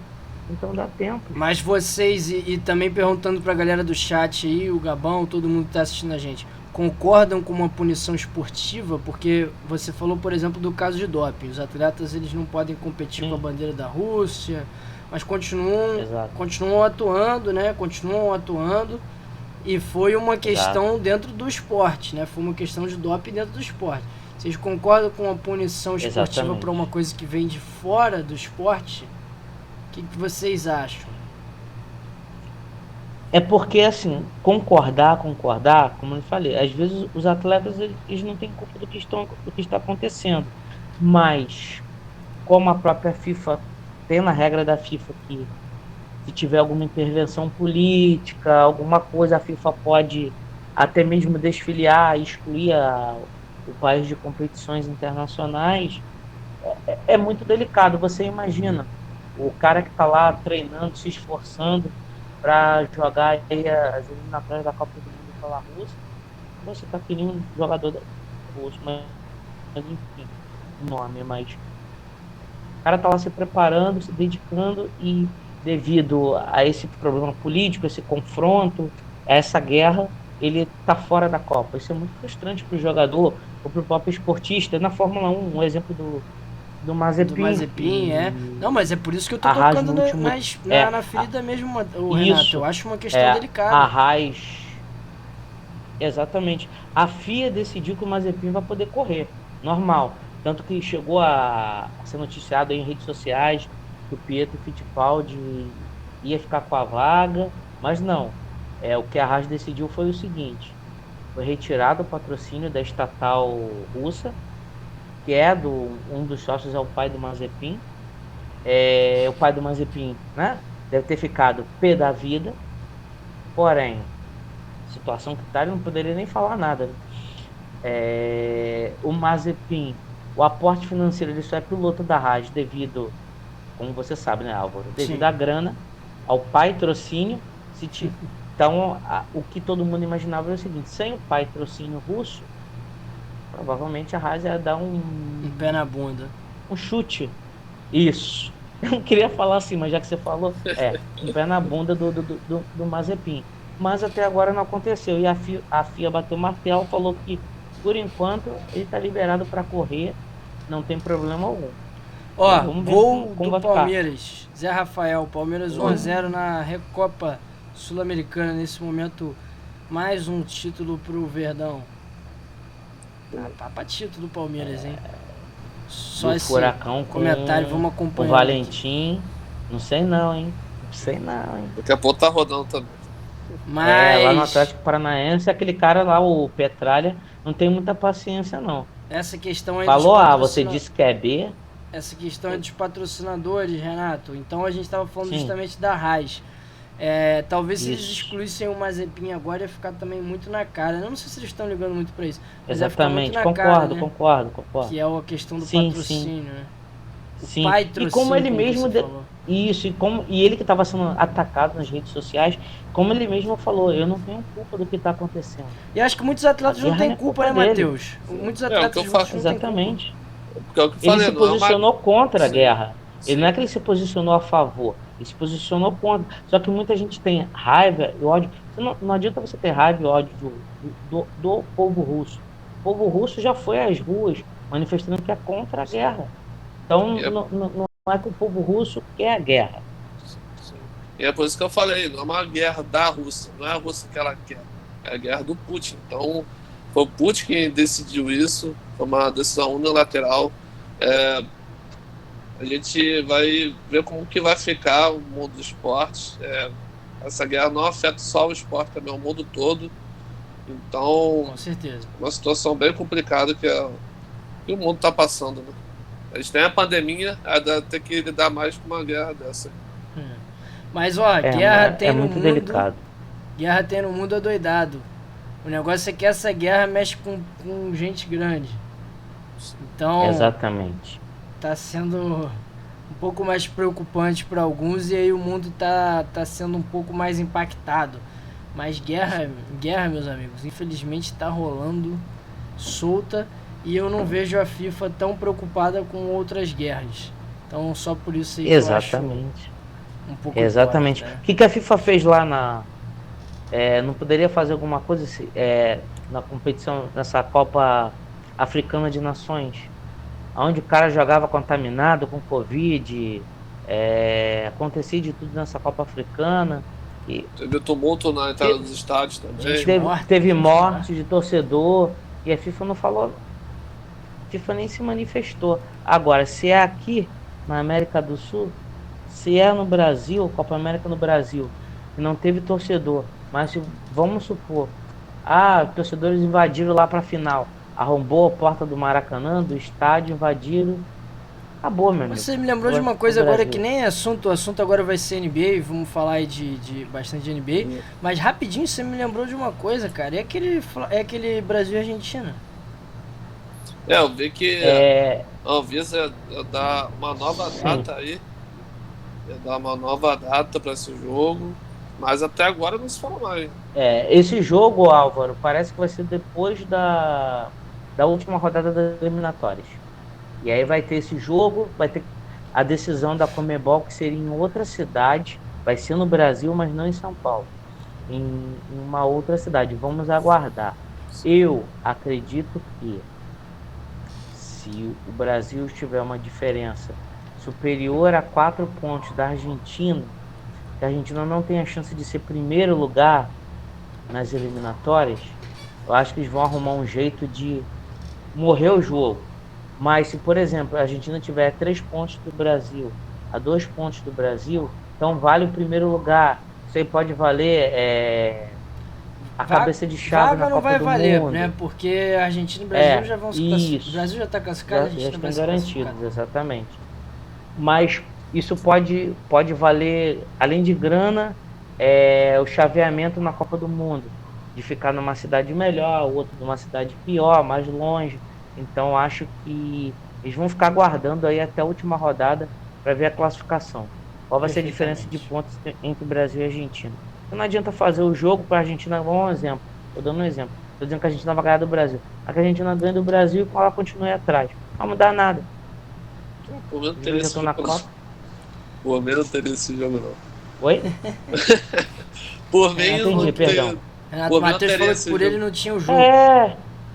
Então dá tempo. Mas vocês, e também perguntando pra galera do chat aí, o Gabão, todo mundo que tá assistindo a gente, concordam com uma punição esportiva? Porque você falou, por exemplo, do caso de doping. Os atletas eles não podem competir com a bandeira da Rússia, mas continuam atuando, né? Continuam atuando. E foi uma questão dentro do esporte, né? Foi uma questão de doping dentro do esporte. Vocês concordam com uma punição esportiva para uma coisa que vem de fora do esporte? O que vocês acham? É porque, assim, concordar, como eu falei, às vezes os atletas eles não têm culpa do que está acontecendo. Mas, como a própria FIFA tem na regra da FIFA que se tiver alguma intervenção política, alguma coisa, a FIFA pode até mesmo desfiliar, excluir o país de competições internacionais. É muito delicado. Você imagina o cara que está lá treinando, se esforçando para jogar aí as eliminatórias da Copa do Mundo pela Rússia. Você está querendo um jogador da Rússia, mas enfim, o nome, mas o cara está lá se preparando, se dedicando e devido a esse problema político, esse confronto, a essa guerra, ele está fora da Copa. Isso é muito frustrante para o jogador ou para o próprio esportista. Na Fórmula 1, um exemplo do Mazepin. Do Mazepin, é. Não, mas é por isso que eu tô Haas tocando no último- na ferida mesmo, o Renato. Isso. Eu acho uma questão A delicada. Haas, exatamente. A FIA decidiu que o Mazepin vai poder correr, normal. Tanto que chegou a ser noticiado aí em redes sociais que o Pietro Fittipaldi ia ficar com a vaga, mas não. O que a Haas decidiu foi o seguinte: foi retirado o patrocínio da estatal russa, que é um dos sócios é o pai do Mazepin. O pai do Mazepin, né, deve ter ficado pé da vida, porém, situação que tá, ele não poderia nem falar nada. O Mazepin, o aporte financeiro, ele só é piloto da Haas devido, como você sabe, né, Álvaro? Devido Sim. à grana, ao patrocínio. Então, o que todo mundo imaginava é o seguinte: sem o patrocínio russo, provavelmente a Haas ia dar Um pé na bunda. um chute. Isso. Eu não queria falar assim, mas já que você falou, um pé na bunda do Mazepin. Mas até agora não aconteceu. E a FIA bateu o martelo, falou que, por enquanto, ele está liberado para correr, não tem problema algum. Ó, Vamos ver gol como do vai ficar. Palmeiras. Zé Rafael, Palmeiras 1-0 na Recopa Sul-Americana. Nesse momento, mais um título pro Verdão. Tá título do Palmeiras, hein? Só Do esse Furacão comentário, vamos com o acompanhar. Valentim. Não sei não, hein? Não sei não, hein? Daqui a pouco tá rodando também. Mas Lá no Atlético Paranaense, aquele cara lá, o Petralha, não tem muita paciência, não. essa questão aí Falou dos A, você disse que é B. Essa questão é dos patrocinadores, Renato. Então a gente estava falando Sim. justamente da Haas. Talvez se eles Isso. excluíssem o Mazepin agora ia ficar também muito na cara. Eu não sei se eles estão ligando muito pra isso. Mas ia ficar muito Exatamente, na cara, né? concordo. Que é a questão do Sim, patrocínio, né? Sim. Patrocínio, E como ele mesmo você falou. isso, e ele que estava sendo atacado nas redes sociais, como ele mesmo falou, eu não tenho culpa do que está acontecendo. E acho que muitos atletas A não guerra têm não é culpa, culpa né, dele. Matheus? Muitos o que atletas eu falo. juntos não têm Exatamente. Porque é o que eu Ele falei, se não é uma... posicionou contra a Sim. guerra. Sim. Ele não é que ele se posicionou a favor, ele se posicionou contra. Só que muita gente tem raiva e ódio. Não adianta você ter raiva e ódio do povo russo. O povo russo já foi às ruas manifestando que é contra a guerra. Então Yep. não é que o povo russo quer a guerra. Sim. E é por isso que eu falei, não é uma guerra da Rússia, não é a Rússia que ela quer, é a guerra do Putin. Então, foi o Putin quem decidiu isso, foi uma decisão unilateral. A gente vai ver como que vai ficar o mundo do esporte. Essa guerra não afeta só o esporte, também o mundo todo. Então, Com certeza. é uma situação bem complicada que o mundo está passando, né? A gente tem a pandemia, tem que lidar mais com uma guerra dessa. Mas ó, É, guerra tem é no muito mundo. delicado. Guerra tem no mundo adoidado. O negócio é que essa guerra mexe com gente grande. Então, Exatamente. tá sendo um pouco mais preocupante para alguns e aí o mundo tá sendo um pouco mais impactado. Mas guerra, meus amigos, infelizmente tá rolando solta e eu não vejo a FIFA tão preocupada com outras guerras. Então, só por isso aí que eu acho Exatamente. um pouco Exatamente. hipócrita, né? O que a FIFA fez lá não poderia fazer alguma coisa na competição, nessa Copa Africana de Nações, onde o cara jogava contaminado com Covid, acontecia de tudo nessa Copa Africana. E Teve tumulto na entrada dos estádios também. Gente teve, gente morte morta. de torcedor e a FIFA não falou, a FIFA nem se manifestou. Agora, se é aqui na América do Sul, se é no Brasil, Copa América no Brasil, que não teve torcedor, mas vamos supor, torcedores invadiram lá para a final, arrombou a porta do Maracanã, do estádio, invadiram, acabou, meu amigo. Você me lembrou de uma O coisa agora Brasil. que nem é assunto, o assunto agora vai ser NBA, vamos falar aí de bastante de NBA, mas rapidinho você me lembrou de uma coisa, cara, é aquele Brasil e Argentina. Eu vi que É, a Anvisa ia dar uma nova sim. data aí, ia dar uma nova data para esse jogo, mas até agora não se fala mais. Esse jogo, Álvaro, parece que vai ser depois da última rodada das eliminatórias. E aí vai ter esse jogo, vai ter a decisão da Conmebol, que seria em outra cidade, vai ser no Brasil, mas não em São Paulo, em uma outra cidade. Vamos aguardar. Eu acredito que se o Brasil tiver uma diferença superior a 4 pontos da Argentina, que a Argentina não tem a chance de ser primeiro lugar nas eliminatórias, eu acho que eles vão arrumar um jeito de morrer o jogo. Mas se, por exemplo, a Argentina tiver a 3 pontos do Brasil, a 2 pontos do Brasil, então vale o primeiro lugar. Isso aí pode valer a cabeça de chave Vaga na não Copa vai do valer, Mundo. né? Porque a Argentina e o Brasil já vão se classificar. Isso. O Brasil já tá classificado, a Já Argentina vai estão se classificar. garantidos, exatamente. Mas isso pode valer, além de grana, o chaveamento na Copa do Mundo, de ficar numa cidade melhor, outro numa cidade pior, mais longe. Então acho que eles vão ficar aguardando aí até a última rodada para ver a classificação. Qual vai ser a diferença de pontos entre Brasil e Argentina? Então, não adianta fazer o jogo para a Argentina, vamos um exemplo. Estou dando um exemplo. Estou dizendo que a Argentina vai ganhar do Brasil. A Argentina ganha do Brasil e ela continua atrás. Não vai mudar nada. Por mim não Eu teria já esse tô na jogo, Copa. não. Por mim não teria esse jogo, não. Oi? Por mim Entendi, não perdão. teria. Renato Por mim, Matheus eu falou teria que por esse ele jogo. não tinha o jogo.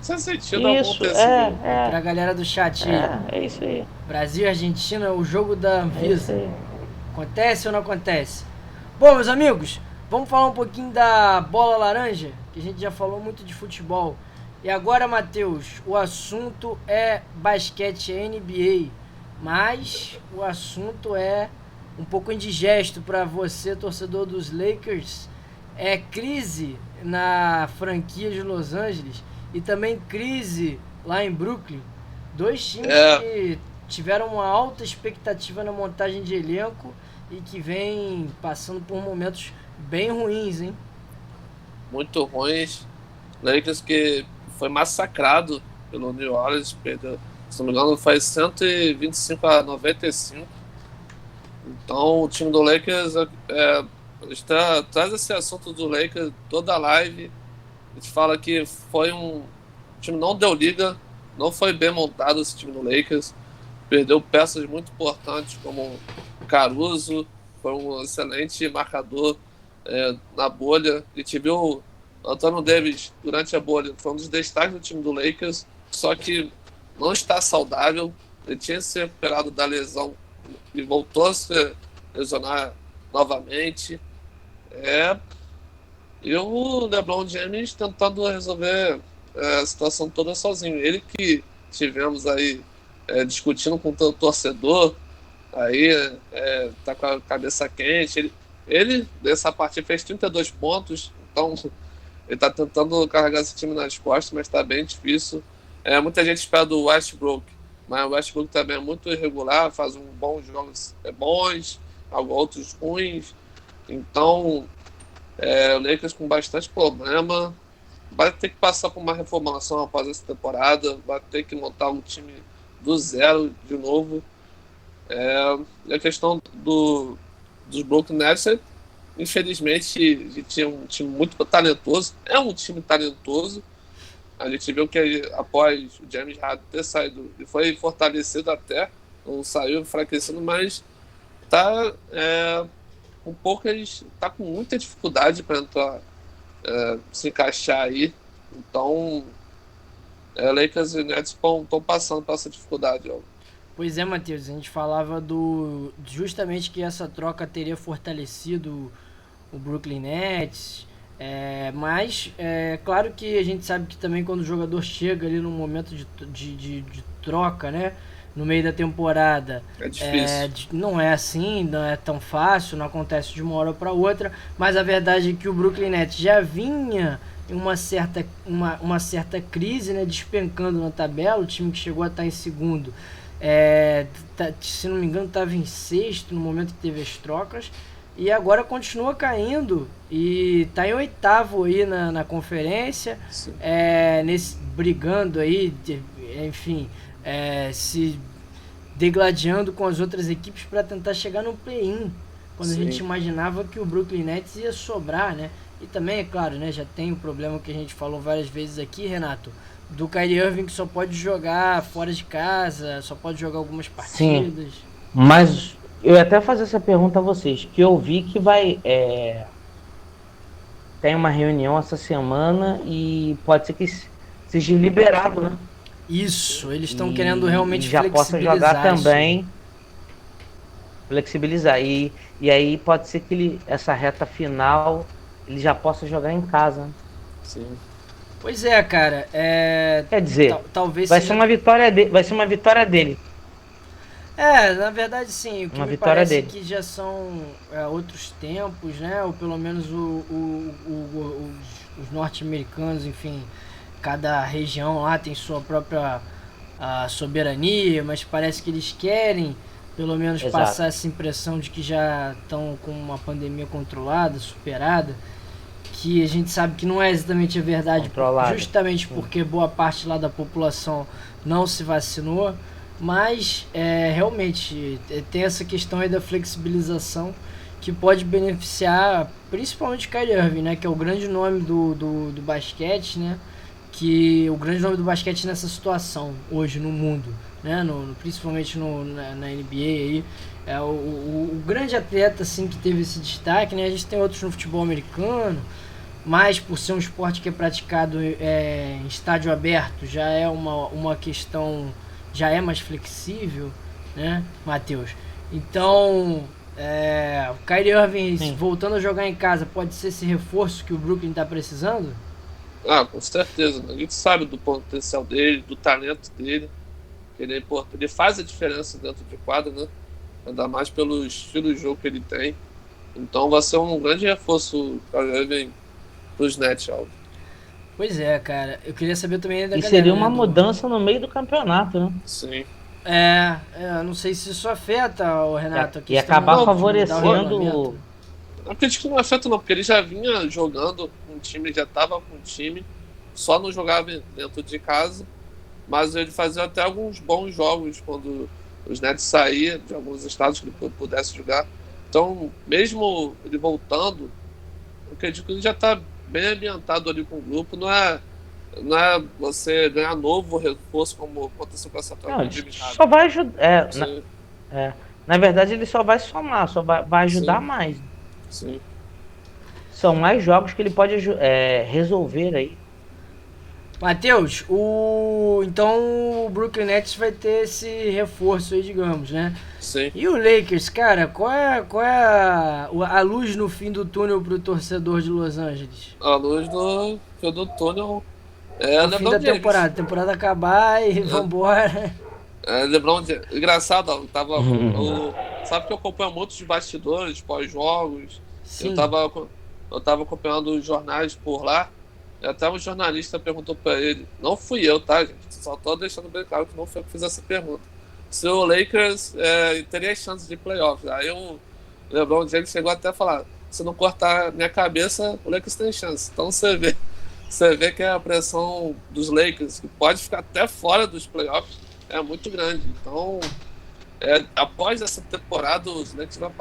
Sem sentido algum Isso, ter esse jogo. Pra galera do chat aí. é isso aí. Brasil e Argentina, o jogo da É isso Anvisa. aí. Acontece ou não acontece? Bom, meus amigos, vamos falar um pouquinho da bola laranja, que a gente já falou muito de futebol. E agora, Matheus, o assunto é basquete, é NBA, mas o assunto é um pouco indigesto para você, torcedor dos Lakers. É crise na franquia de Los Angeles e também crise lá em Brooklyn. Dois times que tiveram uma alta expectativa na montagem de elenco e que vem passando por momentos bem ruins, hein? Muito ruins. Lakers que foi massacrado pelo New Orleans, perdeu, se não me engano, foi 125-95. Então o time do Lakers traz esse assunto do Lakers toda a live. A gente fala que foi o time não deu liga, não foi bem montado esse time do Lakers. Perdeu peças muito importantes como Caruso, foi um excelente marcador na bolha. A gente viu o Anthony Davis durante a bolha, foi um dos destaques do time do Lakers, só que não está saudável. Ele tinha se recuperado da lesão e voltou a se lesionar novamente. E o LeBron James tentando resolver a situação toda sozinho. Ele que tivemos aí discutindo com o torcedor aí tá com a cabeça quente. Ele nessa partida, fez 32 pontos, então ele tá tentando carregar esse time nas costas, mas tá bem difícil. Muita gente espera do Westbrook, mas o Westbrook também é muito irregular, faz bons jogos bons, outros ruins. Então, o Lakers com bastante problema. Vai ter que passar por uma reformulação após essa temporada, vai ter que montar um time do zero de novo. E a questão dos Brooklyn Nets, infelizmente, a gente tinha um time muito talentoso. É um time talentoso. A gente viu que após o James Harden ter saído, ele foi fortalecido até, não saiu enfraquecendo, mas tá tá com muita dificuldade para entrar, se encaixar aí. Então, Lakers e Nets estão passando por essa dificuldade. Ó. Pois é, Matheus, a gente falava justamente que essa troca teria fortalecido o Brooklyn Nets, mas claro que a gente sabe que também quando o jogador chega ali num momento de troca, né, no meio da temporada, é difícil. Não é assim, não é tão fácil, não acontece de uma hora para outra, mas a verdade é que o Brooklyn Nets já vinha em uma certa crise, né, despencando na tabela, o time que chegou a estar em segundo, se não me engano estava em sexto no momento que teve as trocas, e agora continua caindo e está em oitavo aí na conferência, brigando aí, enfim, se degladiando com as outras equipes para tentar chegar no play-in, quando a gente imaginava que o Brooklyn Nets ia sobrar, né? E também, é claro, né, já tem o problema que a gente falou várias vezes aqui, Renato, do Kyrie Irving, que só pode jogar fora de casa, só pode jogar algumas partidas. Sim, mas eu ia até fazer essa pergunta a vocês, que eu vi que tem uma reunião essa semana e pode ser que seja liberado, né? Isso, eles estão querendo realmente já possa jogar também, flexibilizar. E aí pode ser que essa reta final ele já possa jogar em casa. Sim. Pois é, cara. Quer dizer, talvez vai ser uma vitória dele. Na verdade sim, o que me parece que já são outros tempos, né? Ou pelo menos os norte-americanos, enfim, cada região lá tem sua própria soberania, mas parece que eles querem pelo menos passar essa impressão de que já estão com uma pandemia controlada, superada, que a gente sabe que não é exatamente a verdade, justamente porque boa parte lá da população não se vacinou, mas realmente tem essa questão aí da flexibilização que pode beneficiar principalmente o Kyrie Irving, né, que é o grande nome do basquete, né, que o grande nome do basquete nessa situação hoje no mundo, né, principalmente na NBA aí, é o grande atleta assim que teve esse destaque, né? A gente tem outros no futebol americano, mas por ser um esporte que é praticado em estádio aberto, já é uma questão, já é mais flexível, né, Matheus? Então, o Kyrie Irving voltando a jogar em casa pode ser esse reforço que o Brooklyn está precisando? Com certeza. A gente sabe do potencial dele, do talento dele. Ele faz a diferença dentro de quadra, né? Ainda mais pelo estilo de jogo que ele tem. Então vai ser um grande reforço para os Nets, Aldo. Pois é, cara. Eu queria saber também da galera. E seria uma mudança no meio do campeonato, né? Sim. Não sei se isso afeta, o Renato. E acabar favorecendo. Eu acredito que não afeta não, porque ele já vinha jogando com o time, já estava com o time, só não jogava dentro de casa, mas ele fazia até alguns bons jogos quando os Nets saíam de alguns estados que ele pudesse jogar. Então, mesmo ele voltando, eu acredito que ele já está bem ambientado ali com o grupo, não é você ganhar novo reforço como aconteceu com essa troca de só vai ajudar. Na verdade, ele só vai somar, só vai ajudar mais. Sim. São mais jogos que ele pode resolver aí. Matheus, então o Brooklyn Nets vai ter esse reforço aí, digamos, né? Sim. E o Lakers, cara, qual é a luz no fim do túnel pro torcedor de Los Angeles? A luz no fim do túnel o fim da temporada acabar e vambora. LeBron, engraçado, ó, sabe que eu acompanho muitos bastidores, pós-jogos. Eu Sim. tava, eu tava acompanhando os jornais por lá. E até um jornalista perguntou pra ele. Não fui eu, tá, gente? Só tô deixando bem claro que não foi eu que fiz essa pergunta. Se o Lakers teria chance de playoffs. Aí o LeBron James chegou até a falar: se não cortar minha cabeça, o Lakers tem chance. Então você vê que a pressão dos Lakers, que pode ficar até fora dos playoffs, é muito grande. Então, após essa temporada, os Lakers vão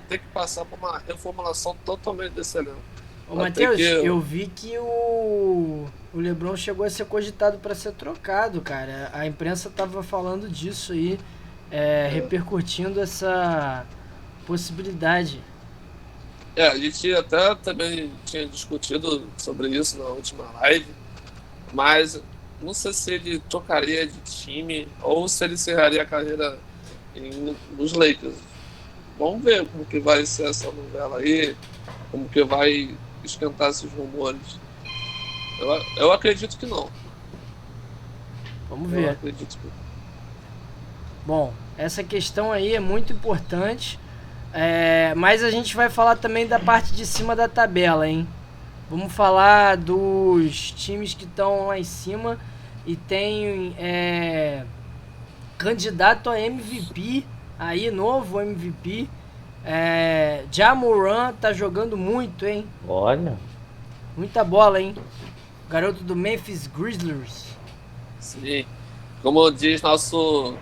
ter que passar por uma reformulação totalmente desse elenco. Ô, Vai ter Matheus, que. eu vi que o LeBron chegou a ser cogitado para ser trocado, cara. A imprensa tava falando disso aí, repercutindo essa possibilidade. A gente até também tinha discutido sobre isso na última live, mas não sei se ele trocaria de time ou se ele encerraria a carreira nos Lakers. Vamos ver como que vai ser essa novela aí, como que vai esquentar esses rumores. Eu acredito que não. Vamos Eu ver. acredito que Bom, essa questão aí é muito importante, mas a gente vai falar também da parte de cima da tabela, hein? Vamos falar dos times que estão lá em cima e tem candidato a MVP, aí novo MVP. Ja Morant tá jogando muito, hein? Olha, Muita bola, hein? Garoto do Memphis Grizzlies. sim. Como diz nosso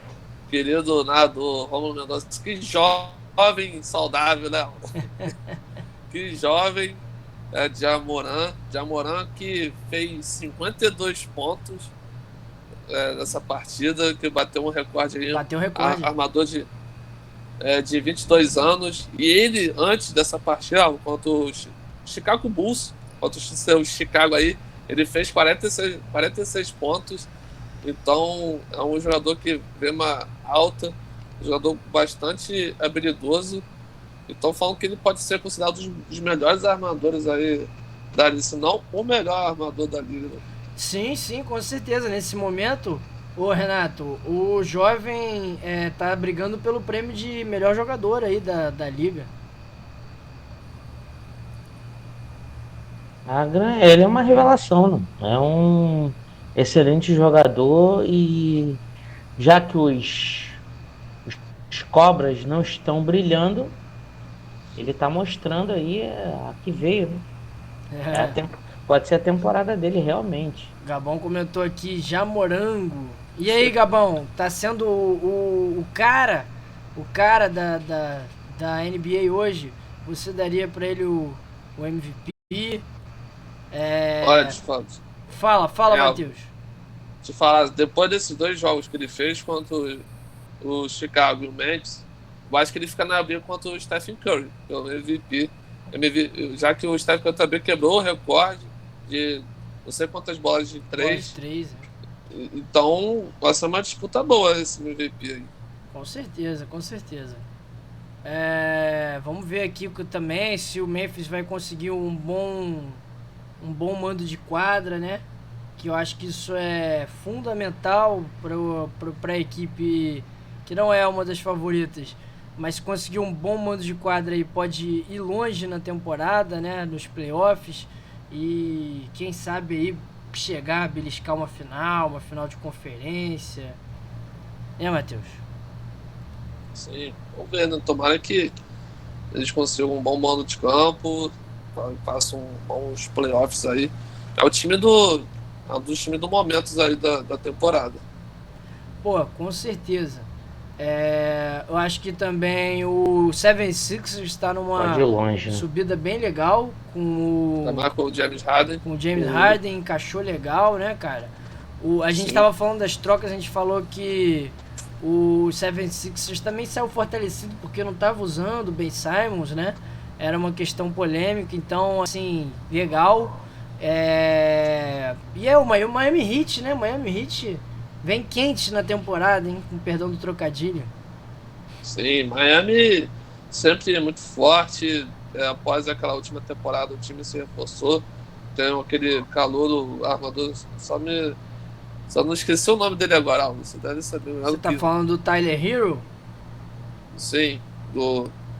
querido narrador Romulo Mendonça, que jovem saudável, né? Que jovem Jamoran. Jamoran que fez 52 pontos nessa partida, que bateu um recorde aí. Bateu o recorde. Armador de 22 anos. E ele, antes dessa partida, contra o Chicago Bulls, contra o seu Chicago aí, ele fez 46 pontos. Então, é um jogador que vê uma alta, um jogador bastante habilidoso. Então, falam que ele pode ser considerado um dos melhores armadores aí da liga, se não o melhor armador da liga. Sim, sim, com certeza. Nesse momento, ô Renato, o jovem tá brigando pelo prêmio de melhor jogador aí da liga. ele é uma revelação, não? É um excelente jogador e já que os cobras não estão brilhando, ele tá mostrando aí a que veio, né? Pode ser a temporada dele realmente. Gabão comentou aqui, já Morango. E aí, Gabão, tá sendo o cara da NBA hoje? Você daria pra ele o MVP? Olha, te Fala, É, Matheus. falar, depois desses dois jogos que ele fez contra o Chicago e o Memphis, eu acho que ele fica na briga contra o Stephen Curry, pelo MVP. Já que o Stephen Curry também quebrou o recorde de não sei quantas bolas de Bolas três. 3, Então, vai ser uma disputa boa esse MVP aí. com certeza, com certeza. Vamos ver aqui também se o Memphis vai conseguir um bom mando de quadra, né? Que eu acho que isso é fundamental para a equipe que não é uma das favoritas, mas conseguir um bom mando de quadra aí pode ir longe na temporada, né? Nos playoffs e quem sabe aí chegar a beliscar uma final de conferência, né, Matheus? Sim, vamos ver, né? Tomara que eles consigam um bom mando de campo, façam bons playoffs aí. É o time é um dos times do momento aí da temporada. Pô, com certeza. Eu acho que também o 76ers está numa Pode ir longe, né? subida bem legal Também com o James Harden. com o James Harden, encaixou legal, né, cara? A gente Sim. tava falando das trocas, a gente falou que o 76ers também saiu fortalecido porque não tava usando o Ben Simmons, né? Era uma questão polêmica, então, assim, legal. E o Miami Heat, né? Miami Heat vem quente na temporada, hein? Com perdão do trocadilho. Sim, Miami sempre é muito forte. Após aquela última temporada, o time se reforçou. Tem aquele calor, armador. Só não esqueci o nome dele agora, Alves. Você deve saber melhor Você do tá que. falando do Tyler Hero? Sim.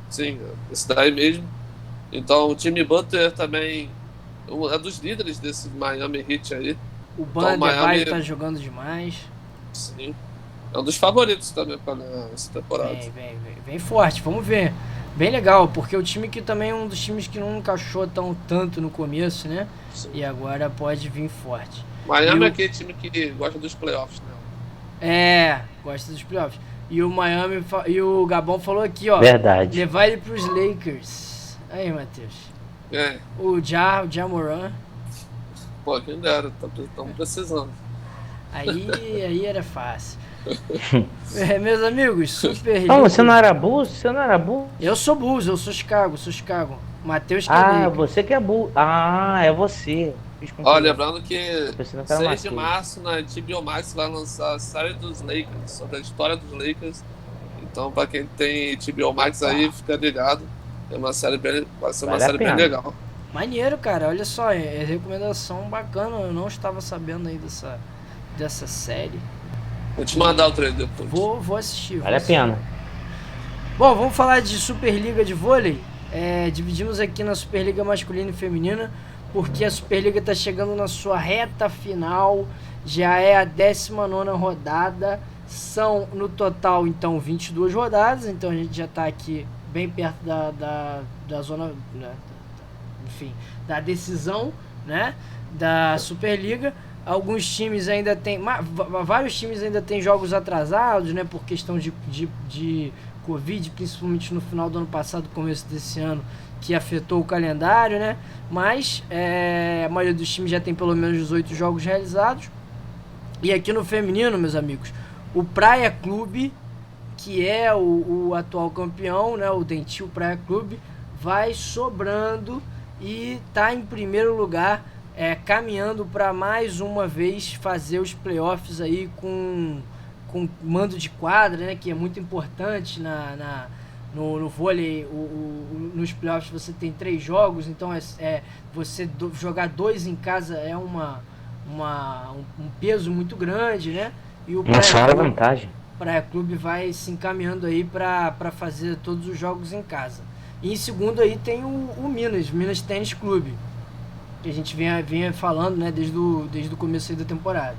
Sim, esse daí mesmo. Então, o Jimmy Butler também é dos líderes desse Miami Heat aí. O Então, Bam o Miami, Adebayo tá jogando demais. sim, é um dos favoritos também para essa temporada. Vem forte, vamos ver. Bem legal, porque o time que também é um dos times que não encaixou tanto no começo, né? Sim. E agora pode vir forte. Miami é aquele time que gosta dos playoffs, né? Gosta dos playoffs. E o Miami e o Gabão falou aqui, ó. Verdade. Levar ele pros Lakers. Aí, Matheus. O Ja Morant. Pô, quem dera, estamos precisando. Aí era fácil. Meus amigos, Super Não, você não era Bulls? Você não era Bulls? Eu sou Bulls, eu sou Chicago. Matheus que você que é Bulls. É você. Lembrando que 6 de março na HBO Max vai lançar a série dos Lakers, sobre a história dos Lakers. Então, pra quem tem HBO Max aí, fica ligado. Vai ser uma série bem legal. Maneiro, cara. Olha só, é recomendação bacana. Eu não estava sabendo aí dessa série. Vou te mandar o trailer depois. Vou assistir. Vale a pena. Bom, vamos falar de Superliga de vôlei. Dividimos aqui na Superliga masculina e feminina, porque a Superliga está chegando na sua reta final. Já é a 19ª rodada. São, no total, então, 22 rodadas. Então, a gente já está aqui bem perto da zona... enfim, da decisão, né, da Superliga. Alguns times ainda tem... vários times ainda tem jogos atrasados, né, por questão de Covid, principalmente no final do ano passado, começo desse ano, que afetou o calendário, né? Mas a maioria dos times já tem pelo menos 18 jogos realizados. E aqui no feminino, meus amigos, o Praia Clube, que é o atual campeão, né? O Dentil Praia Clube, vai sobrando e tá em primeiro lugar, caminhando para mais uma vez fazer os playoffs aí com mando de quadra, né, que é muito importante no vôlei. Nos playoffs você tem 3 jogos, então você jogar 2 em casa é um peso muito grande, né? E o Praia Clube vai se encaminhando aí para fazer todos os jogos em casa. E em segundo aí tem o Minas Tênis Clube, que a gente vinha falando, né, desde o começo aí da temporada.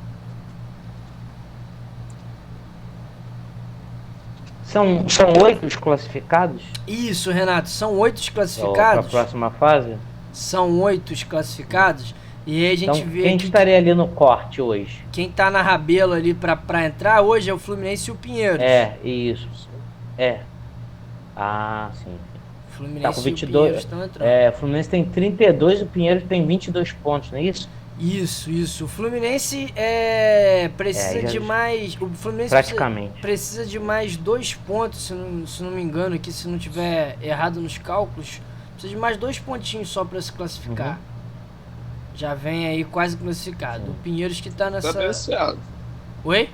São 8 os classificados? Isso, Renato, são 8 os classificados. Para a próxima fase? São 8 os classificados. E aí a gente vê. Quem estaria ali no corte hoje? Quem tá na rabelo ali pra entrar hoje é o Fluminense e o Pinheiros. Isso. Sim. O Fluminense tá com 22, e o Pinheiros estão entrando. O Fluminense tem 32, o Pinheiros tem 22 pontos, não é isso? Isso. O Fluminense precisa de mais. O Fluminense praticamente precisa de mais 2 pontos, se não me engano, aqui, se não tiver errado nos cálculos. Precisa de mais 2 pontinhos só para se classificar. Já vem aí quase classificado. Sim. O Pinheiros que tá nessa. Tá bem acirrado. Oi?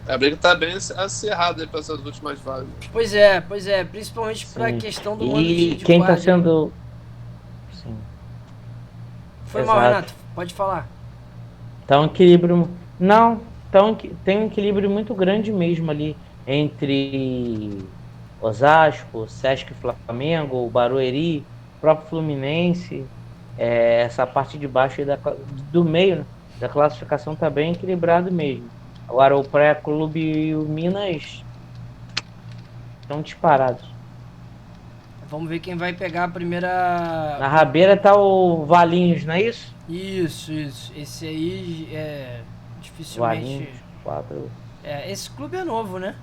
A briga tá bem acirrada aí para essas últimas vagas. Pois é. Principalmente para a questão do mando de quem quadra. Tá sendo. Sim. Foi mal, Renato. Pode falar. Tá um equilíbrio. Não, tem um equilíbrio muito grande mesmo ali entre Osasco, Sesc Flamengo, o Barueri, o próprio Fluminense. Essa parte de baixo aí do meio, né, da classificação tá bem equilibrado mesmo. Agora o Praia Clube e o Minas estão disparados. Vamos ver quem vai pegar a primeira... Na rabeira tá o Valinhos, não é isso? Isso. Esse aí dificilmente... Valinhos, 4... esse clube é novo, né?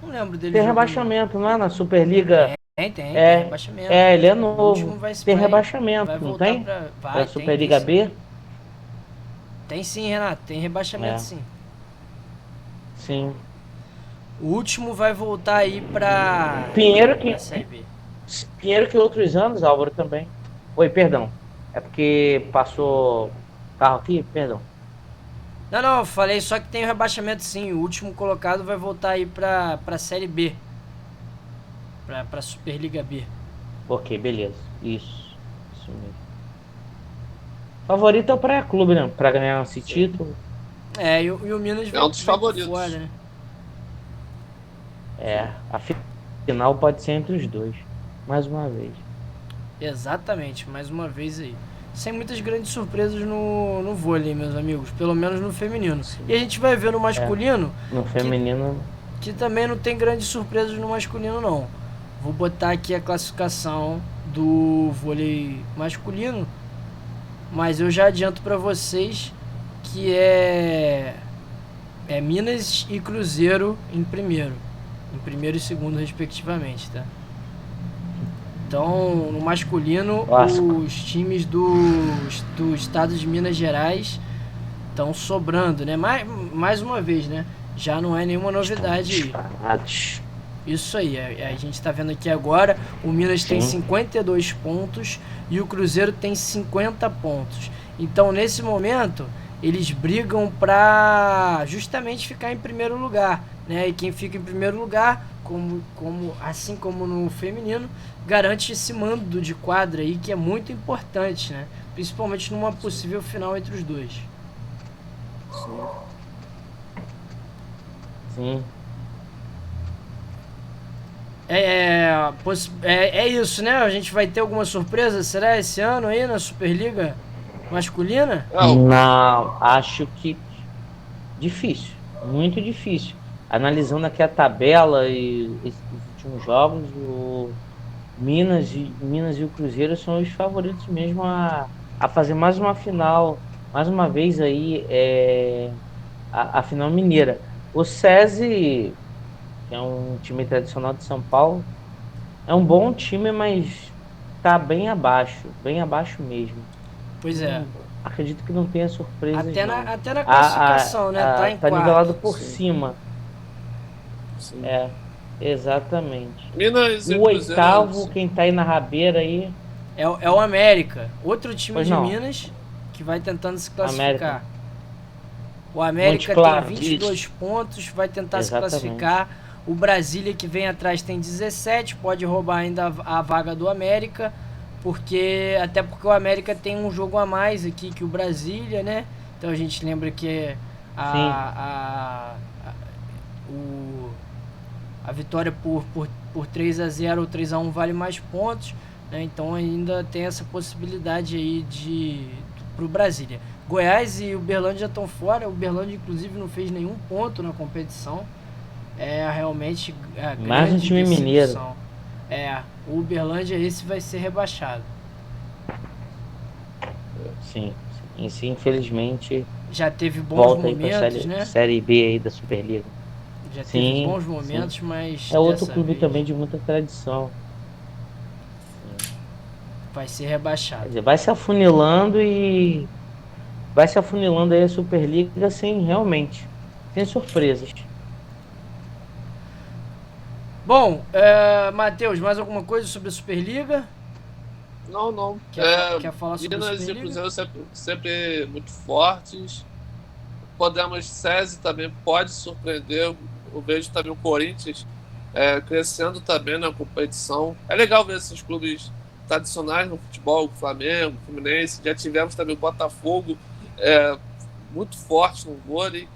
Não lembro dele. Tem rebaixamento, não é? Na Superliga. Tem rebaixamento. Ele é novo. Tem rebaixamento, não tem? Vai, Superliga B? Tem sim, Renato. Tem rebaixamento sim. Sim. O último vai voltar aí pra... Pinheiro que outros anos, Álvaro, também. Oi, perdão. É porque passou carro aqui, perdão. Não, eu falei só que tem o rebaixamento sim. O último colocado vai voltar aí pra Série B. Pra Superliga B. Ok, beleza. Isso mesmo. Favorito é o Praia Clube, né? Pra ganhar esse título. E o Minas é um dos favoritos. Fora, né? final pode ser entre os dois. Mais uma vez. Exatamente, mais uma vez aí. Sem muitas grandes surpresas no vôlei, meus amigos. Pelo menos no feminino. E a gente vai ver no masculino. No feminino. Que também não tem grandes surpresas no masculino, não. Vou botar aqui a classificação do vôlei masculino. Mas eu já adianto para vocês que é Minas e Cruzeiro em primeiro e segundo respectivamente, tá? Então, no masculino, Clássico. os times do estado de Minas Gerais estão sobrando, né? Mais uma vez, né? Já não é nenhuma novidade aí. Disparados. Isso aí, a gente está vendo aqui agora, o Minas tem 52 pontos e o Cruzeiro tem 50 pontos. Então, nesse momento, eles brigam para justamente ficar em primeiro lugar, né? E quem fica em primeiro lugar, assim como no feminino, garante esse mando de quadra aí, que é muito importante, né? Principalmente numa possível final entre os dois. Sim. É isso, né? A gente vai ter alguma surpresa, será, esse ano aí na Superliga masculina? Não, acho que difícil, muito difícil. Analisando aqui a tabela e os últimos jogos, o Minas e o Cruzeiro são os favoritos mesmo a fazer mais uma final, mais uma vez aí a final mineira. O SESI, que é um time tradicional de São Paulo, é um bom time, mas tá bem abaixo mesmo. Pois é. Acredito que não tenha surpresa. Até na classificação, né? Tá em tá quarto. nivelado por Sim. cima. Sim. Exatamente. Minas e O Cruzeiro, oitavo, quem tá aí na rabeira aí. É o América, outro time Pois de não. Minas que vai tentando se classificar. América. O América Monte Claro, tem 22 pontos, vai tentar Exatamente. se classificar. O Brasília, que vem atrás, tem 17, pode roubar ainda a vaga do América, até porque o América tem um jogo a mais aqui que o Brasília, né? Então a gente lembra que a vitória por 3-0 ou 3-1 vale mais pontos, né? Então ainda tem essa possibilidade aí pro Brasília. Goiás e Uberlândia já estão fora. O Uberlândia, inclusive, não fez nenhum ponto na competição. É realmente a grande Mais um time mineiro. O Uberlândia esse vai ser rebaixado. Sim. Infelizmente. Já teve bons volta momentos, aí pra né? série B aí da Superliga. Já teve bons momentos, mas é outro dessa clube vez também de muita tradição. vai ser rebaixado. Quer dizer, vai se afunilando aí a Superliga sem surpresas. Bom, Matheus, mais alguma coisa sobre a Superliga? Não. Quer falar sobre a Minas e Superliga? Cruzeiro sempre muito fortes. SESI também pode surpreender. Eu vejo também o Corinthians crescendo também na competição. É legal ver esses clubes tradicionais no futebol, Flamengo, Fluminense. Já tivemos também o Botafogo muito forte no vôlei.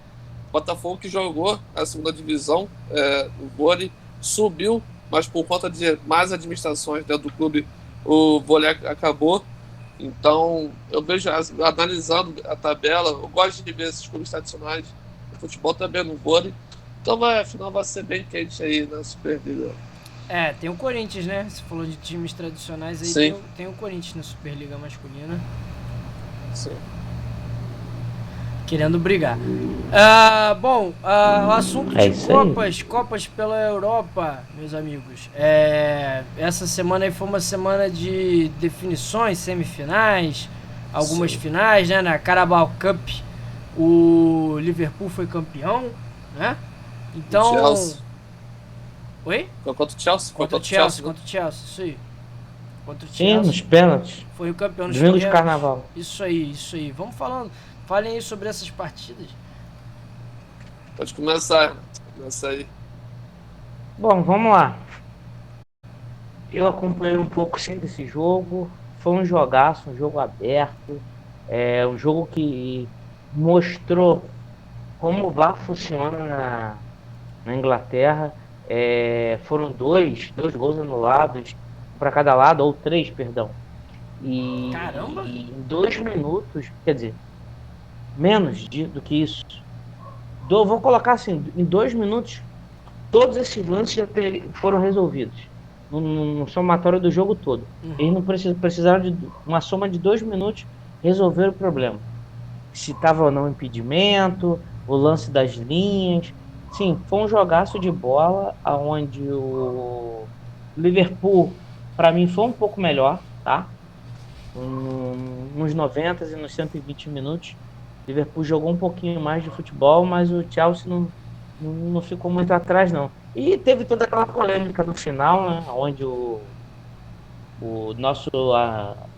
Botafogo que jogou a segunda divisão no vôlei, subiu, mas por conta de mais administrações dentro do clube, o vôlei acabou. Então, eu vejo, analisando a tabela, eu gosto de ver esses clubes tradicionais no futebol também, no vôlei. Então, afinal, vai ser bem quente aí na Superliga. Tem o Corinthians, né? Você falou de times tradicionais aí, Sim. Tem o Corinthians na Superliga masculina. Sim. Querendo brigar. O assunto de Copas pela Europa, meus amigos. Essa semana aí foi uma semana de definições, semifinais, algumas finais, né? Na Carabao Cup, o Liverpool foi campeão, né? Então. Chelsea. Oi? Foi contra o Chelsea? Contra o Chelsea, isso aí. Contra o Sim, Chelsea. nos pênaltis. Foi o campeão dos Domingo de Carnaval. Isso aí. Vamos falando. Falem aí sobre essas partidas. Pode começar aí. Bom, vamos lá. Eu acompanhei um pouco sim desse jogo. Foi um jogaço, um jogo aberto. Um jogo que mostrou como o VAR funciona na Inglaterra. foram dois gols anulados para cada lado, ou 3, perdão. Caramba! E em 2 minutos, quer dizer, menos do que isso. Vou colocar assim, em 2 minutos, todos esses lances já foram resolvidos. No somatório do jogo todo. Eles não precisaram de uma soma de 2 minutos resolver o problema. Se estava ou não impedimento, o lance das linhas. Sim, foi um jogaço de bola, onde o Liverpool, para mim, foi um pouco melhor, tá? Nos 90 e nos 120 minutos. O Liverpool jogou um pouquinho mais de futebol, mas o Chelsea não ficou muito atrás, não. E teve toda aquela polêmica no final, né? Onde o nosso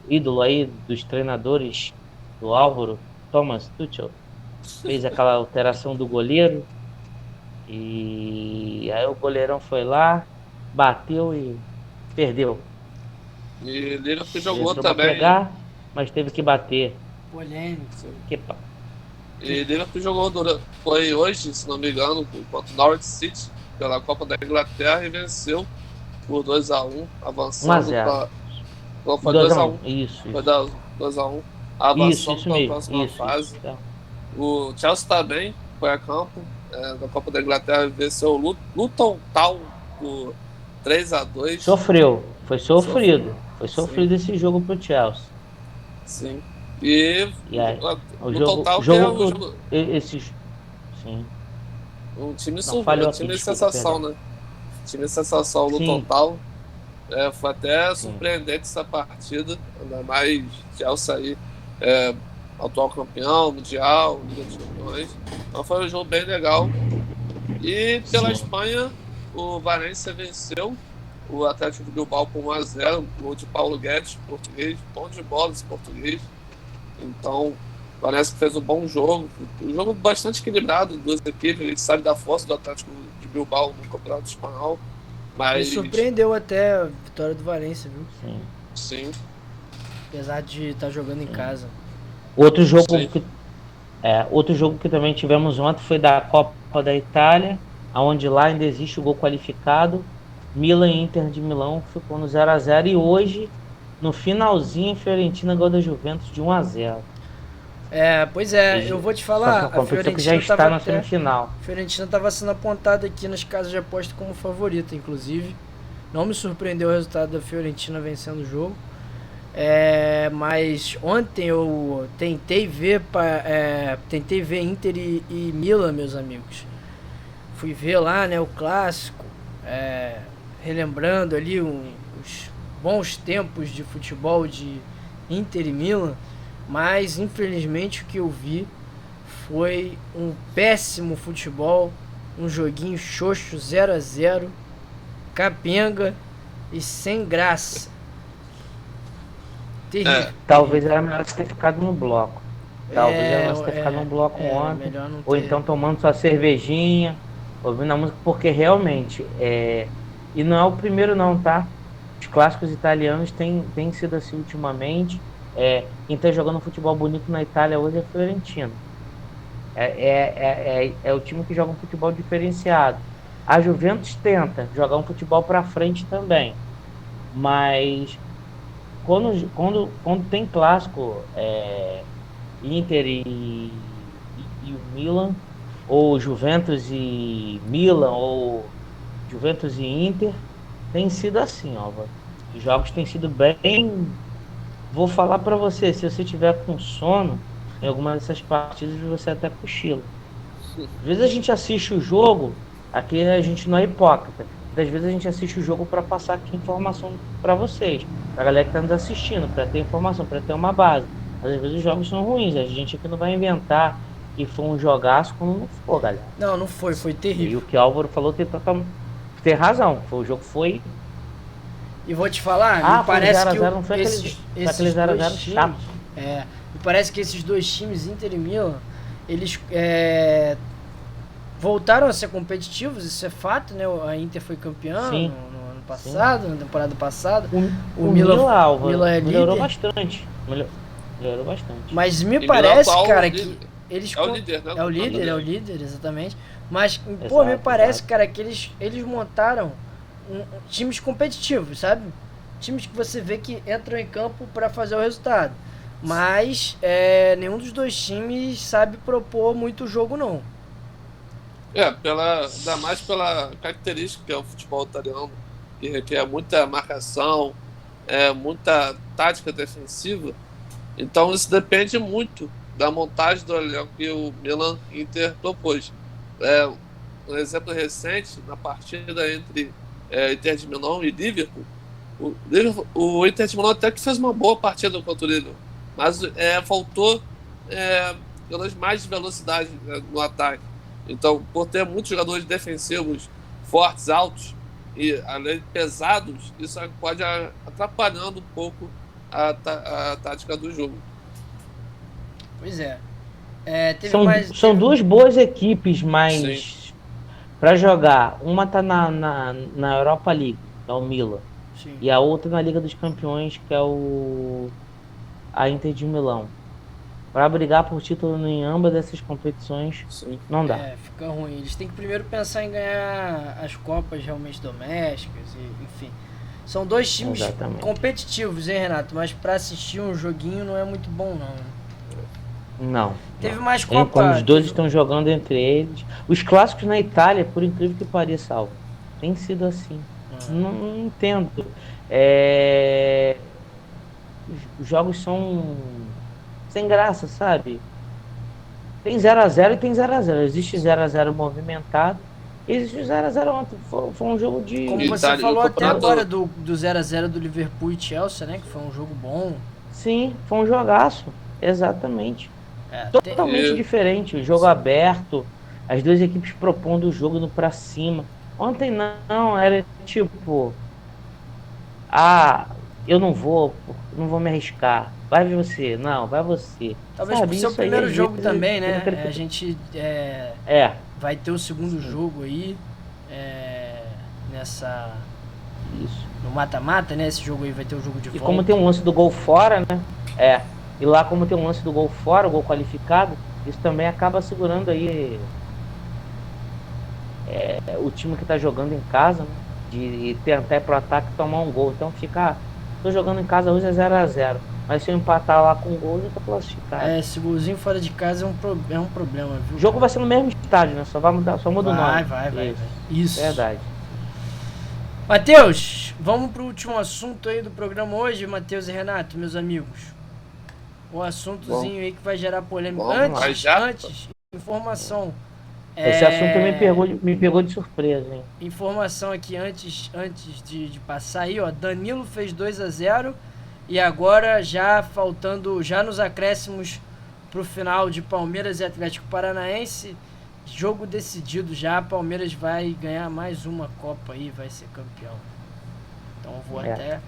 ídolo aí dos treinadores do Álvaro, Thomas Tuchel, fez aquela alteração do goleiro. E aí o goleirão foi lá, bateu e perdeu. E Liverpool Ele jogou entrou pra também. pegar, mas teve que bater. Polêmico. E Liverpool jogou foi hoje, se não me engano, contra o Norwich City, pela Copa da Inglaterra, e venceu por 2-1, avançando 1-0. para. Não, foi 2-1. 2-1. Isso. Foi 2-1, avançando Isso para a mesmo. próxima fase. O Chelsea também foi a campo da Copa da Inglaterra, venceu o Luton Town por 3-2. Foi sofrido. Foi sofrido esse jogo pro Chelsea. Sim. E aí, o total que é o jogo. Sim. Um time aqui, sensação, né? Time sensação no total. Foi até surpreendente essa partida. Ainda mais Chelsea aí, atual campeão, mundial, Liga dos Campeões. Então foi um jogo bem legal. E pela Espanha, o Valência venceu o Atlético de Bilbao por 1-0. Gol de Paulo Guedes, português. Bom de bola esse português. Então, parece que fez um bom jogo. Um jogo bastante equilibrado, duas equipes. A gente sabe da força do Atlético de Bilbao no Campeonato Espanhol. Mas... Me surpreendeu até a vitória do Valência, viu? Sim. Apesar de estar jogando em casa. Outro jogo que também tivemos ontem foi da Copa da Itália, onde lá ainda existe o gol qualificado. Milan e Inter de Milão ficou no 0-0. E hoje, no finalzinho, Fiorentina ganhou da Juventus de 1-0. Pois é, eu vou te falar, a Fiorentina que já está na semifinal. A Fiorentina estava sendo apontada aqui nas casas de aposta como favorita, inclusive. Não me surpreendeu o resultado da Fiorentina vencendo o jogo. Mas ontem eu tentei ver Inter e Milan, meus amigos. Fui ver lá, né, o clássico, relembrando ali os bons tempos de futebol de Inter e Milan. Mas infelizmente o que eu vi foi um péssimo futebol, um joguinho xoxo, 0-0, capenga e sem graça. Terrível. Talvez era melhor ter ficado no bloco. Talvez era melhor ter ficado no bloco ontem. Ou então tomando sua cervejinha, ouvindo a música, porque realmente e não é o primeiro não, tá? Os clássicos italianos têm sido assim ultimamente. Quem está jogando futebol bonito na Itália hoje é a Fiorentina. É o time que joga um futebol diferenciado. A Juventus tenta jogar um futebol para frente também, mas quando tem clássico, Inter e o Milan, ou Juventus e Milan, ou Juventus e Inter, tem sido assim, os jogos têm sido bem. Vou falar pra você, se você tiver com sono em alguma dessas partidas, você até cochila. Às vezes a gente assiste o jogo, aqui a gente não é hipócrita, às vezes a gente assiste o jogo para passar aqui informação para vocês, pra galera que tá nos assistindo, para ter informação, para ter uma base. Às vezes os jogos são ruins, a gente aqui não vai inventar que foi um jogaço quando não for, galera. Não foi terrível. E o que o Álvaro falou tem razão, o jogo foi... E vou te falar, me parece que não foi aquele 0-0 chato. Me parece que esses dois times, Inter e Milan, eles voltaram a ser competitivos, isso é fato, né? A Inter foi campeã no ano passado, na temporada passada. O Milan é melhorou líder. bastante. Melhorou bastante. Mas me parece, cara, que eles É o líder, né? é o líder, exatamente. Mas, pô, Exato, me parece, exato. cara, que eles montaram times competitivos, sabe? Times que você vê que entram em campo pra fazer o resultado. Mas nenhum dos dois times sabe propor muito jogo, não. Ainda mais pela característica que é o futebol italiano, que requer muita marcação, muita tática defensiva. Então isso depende muito da montagem do elenco que o Milan Inter propôs. É, um exemplo recente, na partida entre Inter de Milão e Liverpool, o Inter de Milão até que fez uma boa partida contra o Liverpool, mas faltou é, jogadores mais de velocidade, né, no ataque. Então, por ter muitos jogadores defensivos fortes, altos e além de pesados, isso pode atrapalhando um pouco a tática do jogo. Pois é. São duas boas equipes, Sim, mas para jogar, uma tá na Europa League, que é o Milan, Sim. e a outra na Liga dos Campeões, que é a Inter de Milão. Para brigar por título em ambas dessas competições, sim. não dá. Fica ruim. Eles têm que primeiro pensar em ganhar as Copas realmente domésticas, enfim. São dois times Exatamente. competitivos, hein, Renato? Mas pra assistir um joguinho não é muito bom, não. Não. Teve não. mais Quando Copa. os dois estão jogando entre eles. Os clássicos na Itália, por incrível que pareça, Alvo, tem sido assim. Não entendo. É, Os jogos são sem graça, sabe? Tem 0x0 e tem 0x0. Existe 0x0 movimentado. Existe o 0x0 ontem. Foi um jogo Como de. você Itália, o falou até campeonato. agora do 0x0 do Liverpool e Chelsea, né? Que foi um jogo bom. Sim, foi um jogaço. Exatamente. Tem... Totalmente diferente. O jogo aberto. As duas equipes propondo o jogo no pra cima. Ontem não, era tipo. Ah, eu não vou me arriscar. Vai você. Não, vai você. Talvez por Sabe, ser o isso aí primeiro às jogo vezes também, fica né? naquele- A gente É, vai ter o segundo Sim. jogo aí. isso. No mata-mata, né? Esse jogo aí vai ter o jogo de E volta. como tem um lance do gol fora, né? E lá como tem um lance do gol fora, o gol qualificado, isso também acaba segurando aí o time que tá jogando em casa, né? De tentar ir pro ataque e tomar um gol. Então fica, tô jogando em casa hoje é 0x0. Mas se eu empatar lá com gol, eu tô classificado. Esse golzinho fora de casa é um problema, viu? O jogo vai ser no mesmo estádio, né? Só muda o nome. Vai. Isso. Isso. Verdade. Matheus, vamos pro último assunto aí do programa hoje, Matheus e Renato, meus amigos. O assuntozinho aí que vai gerar polêmica. Vamos lá. Antes, informação. Esse assunto me pegou de surpresa, hein? Informação aqui antes de passar aí, ó. Danilo fez 2x0 e agora já nos acréscimos pro final de Palmeiras e Atlético Paranaense, jogo decidido já, Palmeiras vai ganhar mais uma Copa aí, vai ser campeão. Então eu vou até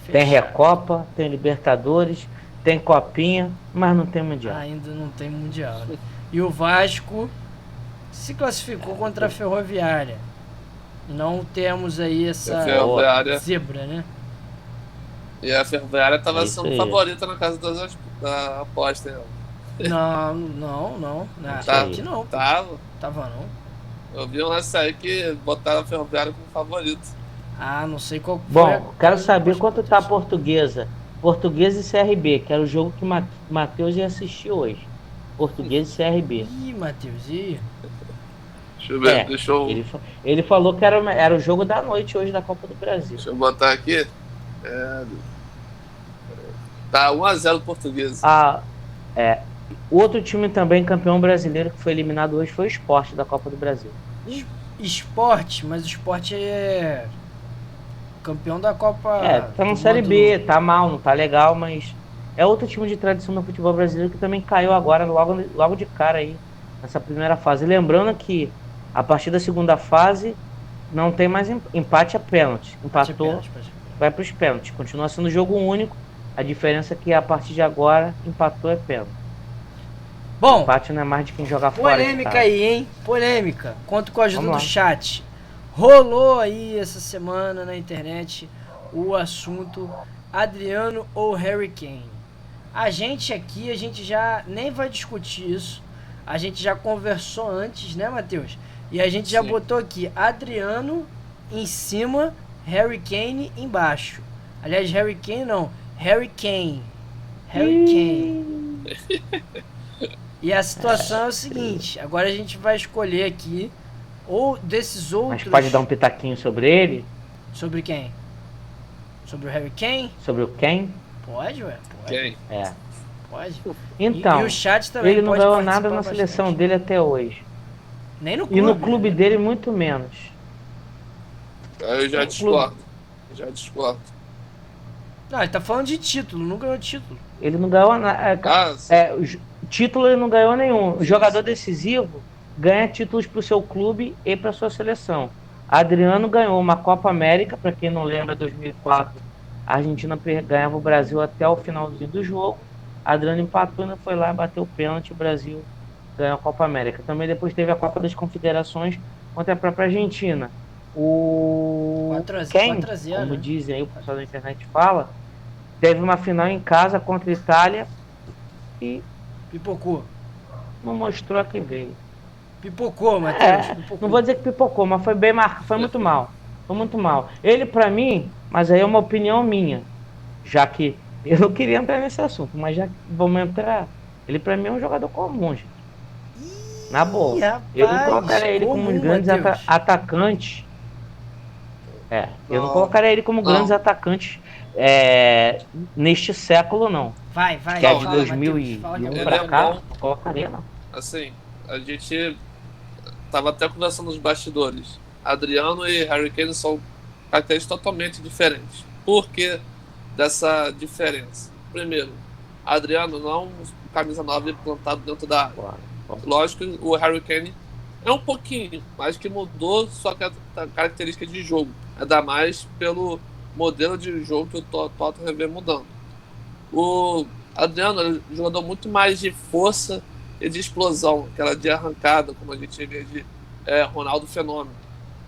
fechar. Tem Recopa, tem Libertadores, tem Copinha, mas não tem Mundial. Ainda não tem Mundial, né? E o Vasco se classificou contra a Ferroviária. Não temos aí essa zebra, né? E a Ferroviária estava Isso sendo aí. favorita na casa da aposta, né? Não. Aqui não. Tava não. Eu vi um lance aí que botaram a Ferroviária como favorito. Não sei qual foi. Bom, quero saber quanto tá a Portuguesa. Portuguesa e CRB, que era o jogo que Matheus ia assistir hoje. Portuguesa e CRB. Ih, Matheus, Deixa eu ver, deixa eu... Ele falou que era o jogo da noite hoje da Copa do Brasil. Deixa eu botar aqui. Tá 1x0 Portuguesa. Outro time também campeão brasileiro que foi eliminado hoje foi o Sport da Copa do Brasil. Sport, mas o Sport é campeão da Copa. Tá na Série B, tá mal, não tá legal, mas é outro time de tradição do futebol brasileiro que também caiu agora, logo de cara aí, nessa primeira fase. Lembrando que a partir da segunda fase não tem mais empate a pênalti. Empatou, vai para os pênaltis. Continua sendo jogo único. A diferença é que a partir de agora, empatou é pênalti. Bom, empate não é mais de quem joga fora. Polêmica aí, hein? Polêmica. Conto com a ajuda do chat. Rolou aí essa semana na internet o assunto Adriano ou Harry Kane. A gente aqui, já nem vai discutir isso. a gente já conversou antes, né, Matheus? E a gente já Sim. botou aqui Adriano em cima, Harry Kane embaixo. Aliás, Harry Kane não, Harry Kane. Harry Kane. E a situação é o seguinte, agora a gente vai escolher aqui, ou desses outros... Mas pode dar um pitaquinho sobre ele? Sobre quem? Sobre o Harry Kane? Sobre o Kane? Pode, ué, pode. Quem? É. Pode. Então, e o chat também ele não pode ganhou participar nada na bastante. seleção dele até hoje. Nem no clube. E no clube né? dele, muito menos. Eu já No discordo. Já discordo. Não, ele tá falando de título, não ganhou título. Ele não ganhou nada. Ah, Título ele não ganhou nenhum. O jogador decisivo ganha títulos para o seu clube e para sua seleção. Adriano ganhou uma Copa América, para quem não lembra, 2004. A Argentina ganhava o Brasil até o finalzinho do jogo. Adriano empatou, ainda foi lá, bateu o pênalti, o Brasil ganhou a Copa América. Também depois teve a Copa das Confederações contra a própria Argentina. O 4-0, como né? dizem aí, o pessoal da internet fala, teve uma final em casa contra a Itália e Pipocou. não mostrou a quem veio. Pipocou, Matheus. Pipocou. Não vou dizer que pipocou, mas foi bem marcado, foi muito mal. Foi muito mal. Ele, pra mim, mas aí é uma opinião minha, já que eu não queria entrar nesse assunto, mas já que vamos entrar, ele pra mim é um jogador comum, gente. Na boa. Ih, rapaz, Eu não colocaria ele como um grandes Matheus. atacantes. Eu não Não. colocaria ele como grandes atacantes neste século, não. Vai, Que é de fala, 2001 Matheus, fala que eu Ele pra é cá, bom. não colocaria, não. Assim, a gente tava até conversando nos bastidores. Adriano e Harry Kane são características totalmente diferentes. Por que dessa diferença? Primeiro, Adriano não é um camisa 9 plantado dentro da área. Claro. Lógico que o Harry Kane é um pouquinho, mas que mudou sua característica de jogo. Ainda mais pelo modelo de jogo que o Tottenham vem mudando. O Adriano é um jogador muito mais de força e de explosão, aquela de arrancada, como a gente vê de Ronaldo Fenômeno.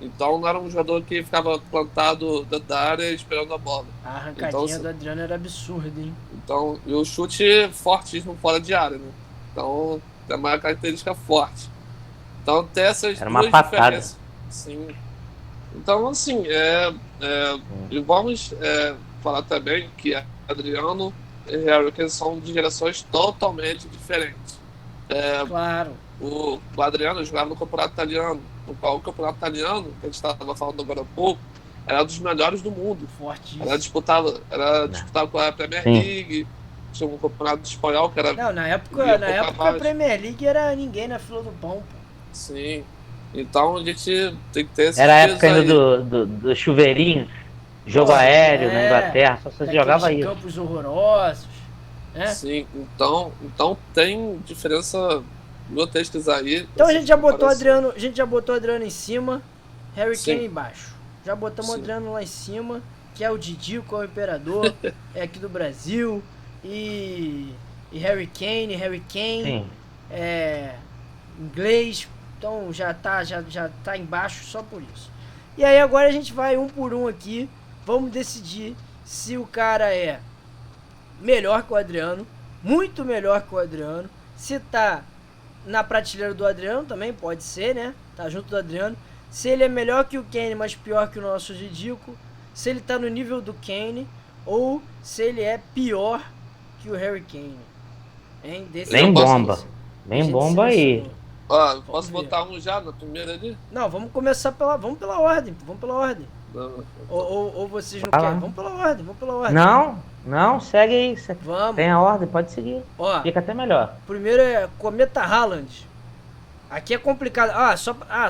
Então não era um jogador que ficava plantado dentro da área esperando a bola. A arrancadinha Então, do Adriano era absurda, hein? Então, e o chute fortíssimo fora de área, né? Então, é uma característica forte. Então, tem essas Era uma duas patada. diferenças. Sim. Então, assim, e vamos falar também que Adriano e Harry Kane são de gerações totalmente diferentes. Claro. O Adriano jogava no campeonato italiano, no qual o campeonato italiano, que a gente estava falando agora há pouco, era um dos melhores do mundo. Fortíssimo. Era disputado com a Premier Sim. League, tinha um campeonato espanhol que era. Não, na época Ia a pouco Premier League era ninguém na fila do pão, pô. Sim. Então a gente tem que ter esse Era a peso época ainda aí. do chuveirinho, jogo Pô, aéreo na Inglaterra, só se daqueles jogava isso. campos horrorosos, né? Sim, então tem diferença grotescas aí. Então a essa gente já botou comparação. Adriano, Adriano em cima, Harry Sim. Kane embaixo. Já botamos Sim. Adriano lá em cima, que é o Didico, é o imperador, é aqui do Brasil. E Harry Kane, Sim. é inglês, então já tá embaixo só por isso. E aí agora a gente vai um por um aqui, vamos decidir se o cara é melhor que o Adriano, muito melhor que o Adriano, se tá na prateleira do Adriano também, pode ser, né? Tá junto do Adriano. Se ele é melhor que o Kane, mas pior que o nosso Didico, se ele tá no nível do Kane, ou se ele é pior que o Harry Kane. Hein? Bem bomba. A Bem gente bomba aí. selecionou. Ó, posso ver. botar um já na primeira ali? Não, vamos começar vamos pela ordem. Não. Ou vocês não Vai lá. querem? Vamos pela ordem. Não, segue aí. Vamos. Tem a ordem, pode seguir. Ó, Fica até melhor. primeiro é Cometa Haaland. Aqui é complicado.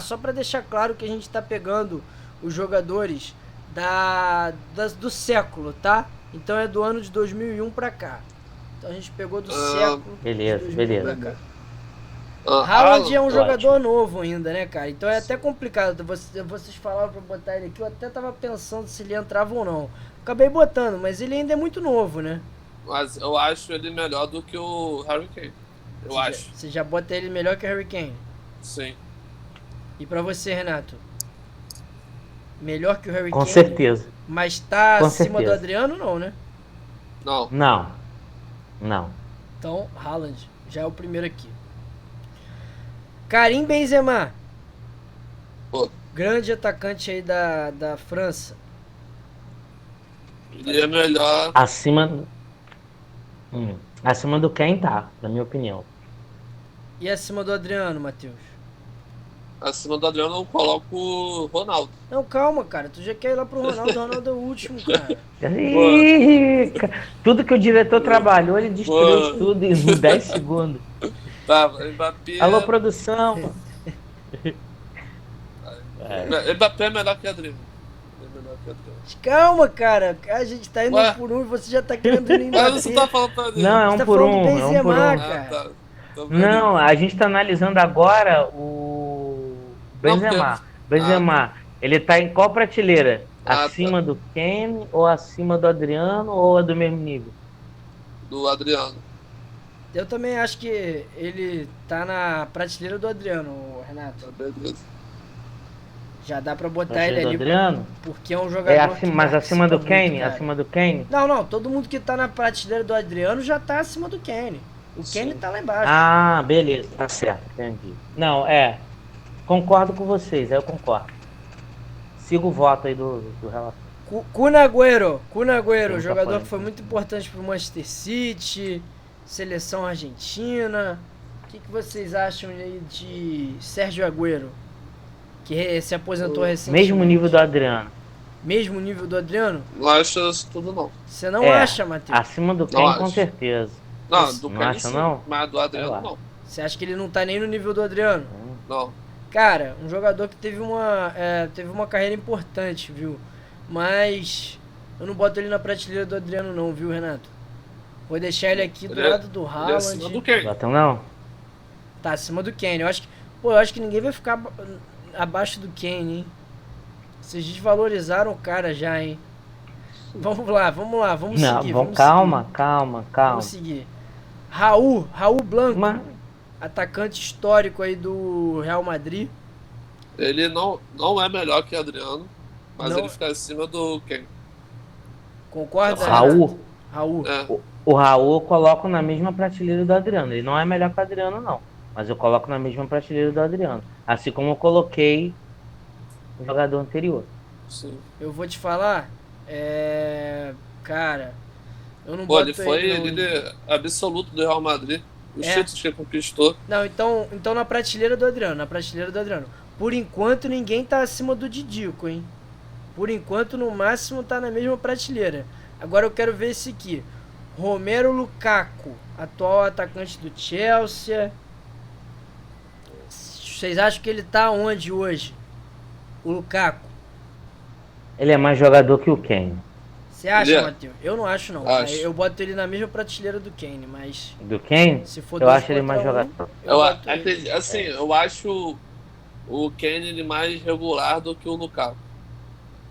Só pra deixar claro que a gente tá pegando os jogadores do século, tá? Então é do ano de 2001 pra cá. Então a gente pegou do século. Beleza, de 2001 beleza. pra cá. Ah, Haaland é um ótimo. jogador novo ainda, né, cara? Então é até complicado. Vocês falaram pra botar ele aqui, eu até tava pensando se ele entrava ou não. Acabei botando, mas ele ainda é muito novo, né? Mas eu acho ele melhor do que o Harry Kane. Eu acho. Você já bota ele melhor que o Harry Kane. Sim. E pra você, Renato? Melhor que o Harry Com Kane? certeza. Mas tá Com acima do certeza. Adriano, não, né? Não. Não. Então, Haaland já é o primeiro aqui. Karim Benzema. Pô, Grande atacante aí da França. ele é melhor. Acima. Acima do quem tá, na minha opinião. E acima do Adriano, Matheus? Acima do Adriano eu coloco o Ronaldo. Não, calma, cara. Tu já quer ir lá pro Ronaldo. O Ronaldo é o último, cara. Ih, tudo que o diretor trabalhou, ele destruiu Pô. tudo em 10 segundos. Tá, Mbappé. Alô, produção. Mbappé é melhor que Adriano. É melhor que Adriano. Calma, cara. A gente tá indo Ué? por um e você já tá querendo ir em Mas você tá Mbappé. falando pra mim. Não, é Você um tá por falando um. do É um por Benzema, um. cara. Ah, tá. Tô vendo. Não, a gente tá analisando agora o Benzema. Benzema, ele tá em qual prateleira? Ah, Acima do Kane ou acima do Adriano ou é do mesmo nível? Do Adriano. Eu também acho que ele tá na prateleira do Adriano, Renato. Tá, beleza. Já dá pra botar Prateleira ele do ali, Adriano? porque é um jogador É acima, que mas acima do participa muito, Kane? cara. Acima do Kane? Não, todo mundo que tá na prateleira do Adriano já tá acima do Kane. O Kane Sim. tá lá embaixo. Ah, beleza, tá certo, entendi. Não, concordo com vocês, eu concordo. Sigo o voto aí do relator. Kun Agüero, Sim, jogador tá que foi muito importante pro Manchester City, seleção argentina. O que vocês acham aí de Sérgio Agüero? Que se aposentou recentemente. Mesmo nível do Adriano. Mesmo nível do Adriano? Não acho isso tudo, não. Você não acha, Matheus? Acima do Não Kane, com acho. certeza. Não, do Não Kane acha, sim, não? mas do Adriano Sei lá. não. Você acha que ele não tá nem no nível do Adriano? Não. Cara, um jogador que teve uma carreira importante, viu? Mas eu não boto ele na prateleira do Adriano não, viu, Renato? Vou deixar ele aqui do Ele é- lado do Ele é acima Haaland. do Kane. Botão não? Tá acima do Kane. Eu acho que ninguém vai ficar abaixo do Kane, hein? Vocês desvalorizaram o cara já, hein? Vamos lá, vamos Não, seguir. vamos, seguir. calma. Vamos seguir. Raul Blanco, Mas, atacante histórico aí do Real Madrid. Ele não é melhor que Adriano, mas Não. ele fica acima do Kane. Concorda? Raul, Renato? Raul. É. o Raul eu coloco na mesma prateleira do Adriano. Ele não é melhor que o Adriano, não. Mas eu coloco na mesma prateleira do Adriano. Assim como eu coloquei o jogador anterior. Sim. Eu vou te falar, cara, eu não Pô, boto ele foi ele no- líder absoluto do Real Madrid. Os É. títulos que ele conquistou. Não, então na prateleira do Adriano, Por enquanto ninguém tá acima do Didico, hein? Por enquanto no máximo tá na mesma prateleira. Agora eu quero ver esse aqui. Romelu Lukaku, atual atacante do Chelsea. Vocês acham que ele tá onde hoje? O Lukaku. Ele é mais jogador que o Kane. Você acha, Ele é. Matheus? Eu não acho, não. Acho. Eu boto ele na mesma prateleira do Kane, mas Do Kane? se for Eu dois acho ele contra mais um, jogador. eu boto ele. acredito, assim, eu acho o Kane ele mais regular do que o Lukaku.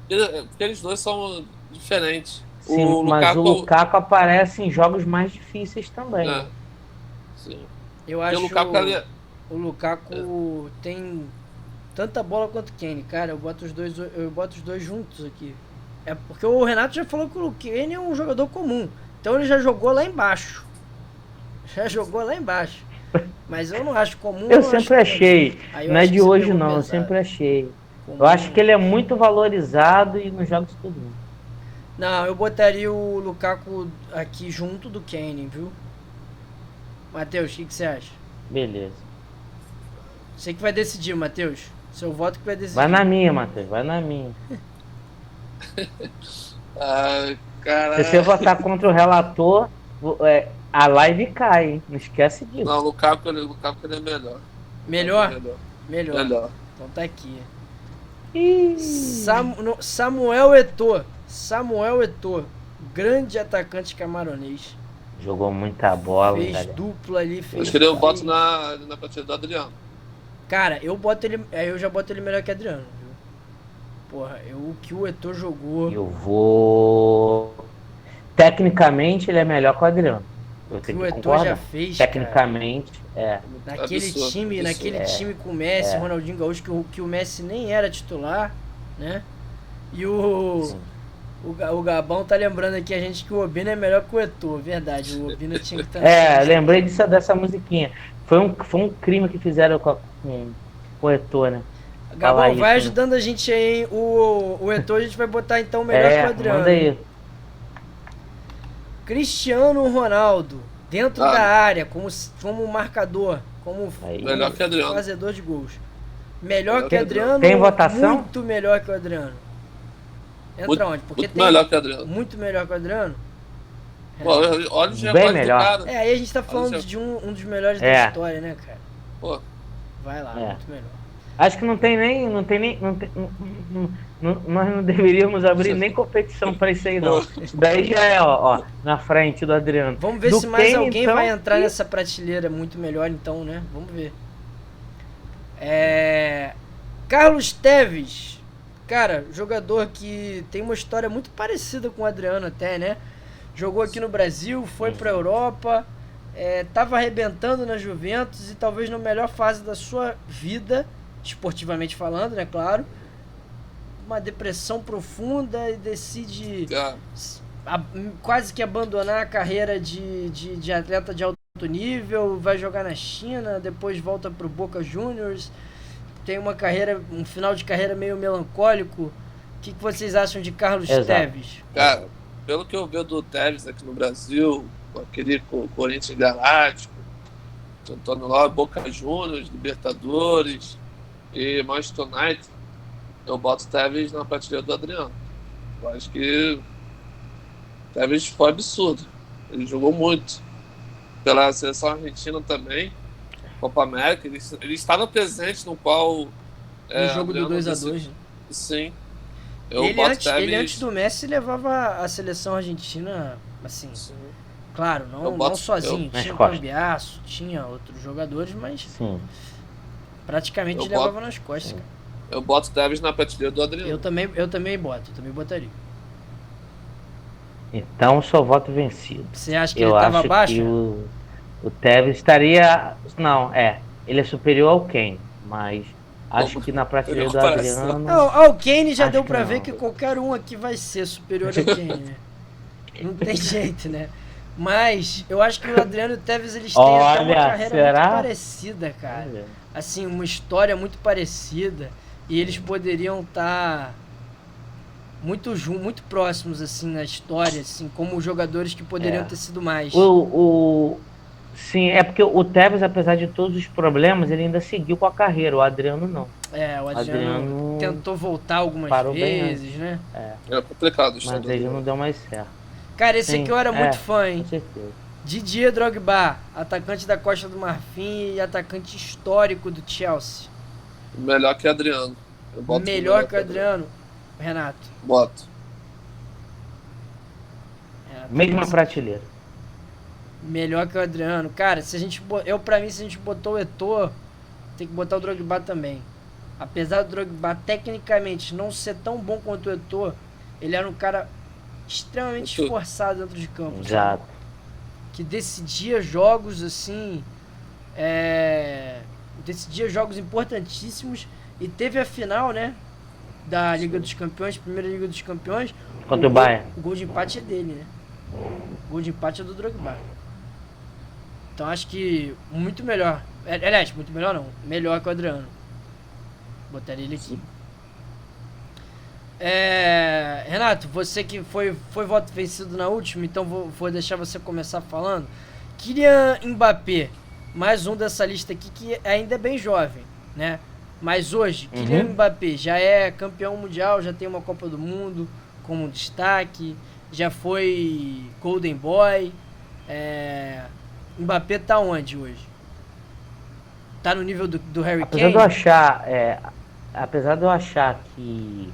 Porque eles dois são diferentes. Sim, mas o Lukaku aparece em jogos mais difíceis também. É, sim. Eu Porque acho o Lukaku ele, o Lukaku tem tanta bola quanto o Kane, cara. Eu boto os dois juntos aqui. É porque o Renato já falou que o Kane é um jogador comum. Então ele já jogou lá embaixo. Mas eu não acho comum. Eu não sempre acho achei. Aí eu Não é acho que de você hoje, pegou não. Eu pesado. sempre achei. Comum. Eu acho que ele é muito valorizado e nos jogos tudo. Não, eu botaria o Lukaku aqui junto do Kane, viu? Matheus, o que você acha? Beleza. Você que vai decidir, Matheus. Seu voto que vai decidir. Vai na minha, Matheus. Vai na minha. cara, Se você votar contra o relator, a live cai, hein? Não esquece disso. não, o Lukaku ele é melhor. Melhor? Melhor. Melhor. Então tá aqui. Ih, Samuel Eto'o, grande atacante camaronês. jogou muita bola, Fez galera. dupla ali, Eu fez. acho que eu boto na partida do Adriano. Cara, eu já boto ele melhor que Adriano, viu? Porra, o que o Eto'o jogou. Eu vou. Tecnicamente, ele é melhor que o Adriano. Eu O que tenho o que Eto'o concordar. já fez, cara. Tecnicamente, Naquele Absurdo, time, absurdo. time com o Messi, Ronaldinho Gaúcho, que o Messi nem era titular, né? E o Gabão tá lembrando aqui a gente que o Obina é melhor que o Eto'o, verdade. O Obina tinha que estar. lembrei dessa musiquinha. Foi um crime que fizeram com O Eto'o, né? Gabão, Fala vai isso, né? ajudando a gente aí, hein? O Eto'o a gente vai botar então melhor que o Adriano. Manda hein? aí. Cristiano Ronaldo, dentro Ah. da área, como marcador, como Aí. Melhor que Adriano. fazedor de gols. Melhor Melhor que que Adriano, Tem votação? muito melhor que o Adriano. Entra onde? Porque Muito tem melhor que Adriano. muito melhor que o Adriano. Pô, olha os Bem recordes do melhor. cara. Aí a gente tá falando Olha, de um dos melhores da É. história, né, cara? Pô, Vai lá, É. muito melhor. Acho que nós não deveríamos abrir nem competição pra isso aí, não. Isso daí já é, ó, na frente do Adriano. Vamos ver Do se mais Kane, alguém então, vai entrar e- nessa prateleira muito melhor, então, né? Vamos ver. Carlos Tevez. Cara, jogador que tem uma história muito parecida com o Adriano até, né? Jogou aqui no Brasil, foi pra Europa, tava arrebentando na Juventus e talvez na melhor fase da sua vida, esportivamente falando, né? Claro. Uma depressão profunda e decide cara, quase que abandonar a carreira de atleta de alto nível, vai jogar na China, depois volta pro Boca Juniors, tem um final de carreira meio melancólico. O que vocês acham de Carlos Exato. Tevez? cara, pelo que eu vi do Tevez aqui no Brasil, com aquele Corinthians Galáctico, Antônio Lopes, Boca Juniors, Libertadores e Manchester United, eu boto o Tevez na prateleira do Adriano. Eu acho que o Tevez foi absurdo. Ele jogou muito. Pela seleção argentina também, Copa América, ele estava presente no qual... No jogo do Adriano 2x2, né? Sim. Eu Ele boto antes, Tevez... ele antes do Messi levava a seleção argentina, assim, Sim. claro, Eu não boto- sozinho, Nas tinha o costas. Cambiasso, tinha outros jogadores, mas Sim. praticamente Eu levava boto- nas costas, cara. Eu boto o Tevez na prateleira do Adriano. Eu também botaria. Então, só voto vencido. Você acha que Eu ele tava acho abaixo? que o Tevez estaria... Não, ele é superior ao Kane, mas acho que na prateleira do Não parece, Adriano... Não, o Kane já Acho deu que pra não. ver que qualquer um aqui vai ser superior ao Kane, né? Não tem jeito, né? Mas eu acho que o Adriano e o Tevez eles têm até uma Olha, carreira será? muito parecida, cara. Assim, uma história muito parecida. E eles poderiam estar muito próximos, assim, na história, assim, como jogadores que poderiam ter sido mais. Sim, é porque o Tevez, apesar de todos os problemas, ele ainda seguiu com a carreira. O Adriano não. O Adriano tentou voltar algumas parou bem vezes, né? É complicado isso. Mas ele não deu mais certo. Cara, esse Sim, aqui eu era muito fã, hein? Com certeza. Didier Drogba, atacante da Costa do Marfim e atacante histórico do Chelsea. Melhor que Adriano. Eu boto Melhor que o Adriano, Renato. Boto. Mesma prateleira. Melhor que o Adriano. Cara, se a gente pra mim, se a gente botou o Eto'o, tem que botar o Drogba também. Apesar do Drogba tecnicamente não ser tão bom quanto o Eto'o, ele era um cara extremamente esforçado dentro de campo. Exato. Sabe? Que decidia jogos assim, decidia jogos importantíssimos e teve a final, né, da Liga dos Campeões, primeira Liga dos Campeões. Contra o Bayern. O gol de empate é dele, né? O gol de empate é do Drogba. Então acho que muito melhor. Aliás, muito melhor não. Melhor que o Adriano. Botaria ele aqui. Renato, você que foi voto vencido na última, então vou deixar você começar falando. Kylian Mbappé, mais um dessa lista aqui que ainda é bem jovem, né? Mas hoje, Kylian Mbappé já é campeão mundial, já tem uma Copa do Mundo como destaque, já foi Golden Boy. Mbappé tá onde hoje? Tá no nível do Harry Kane? Apesar de eu achar que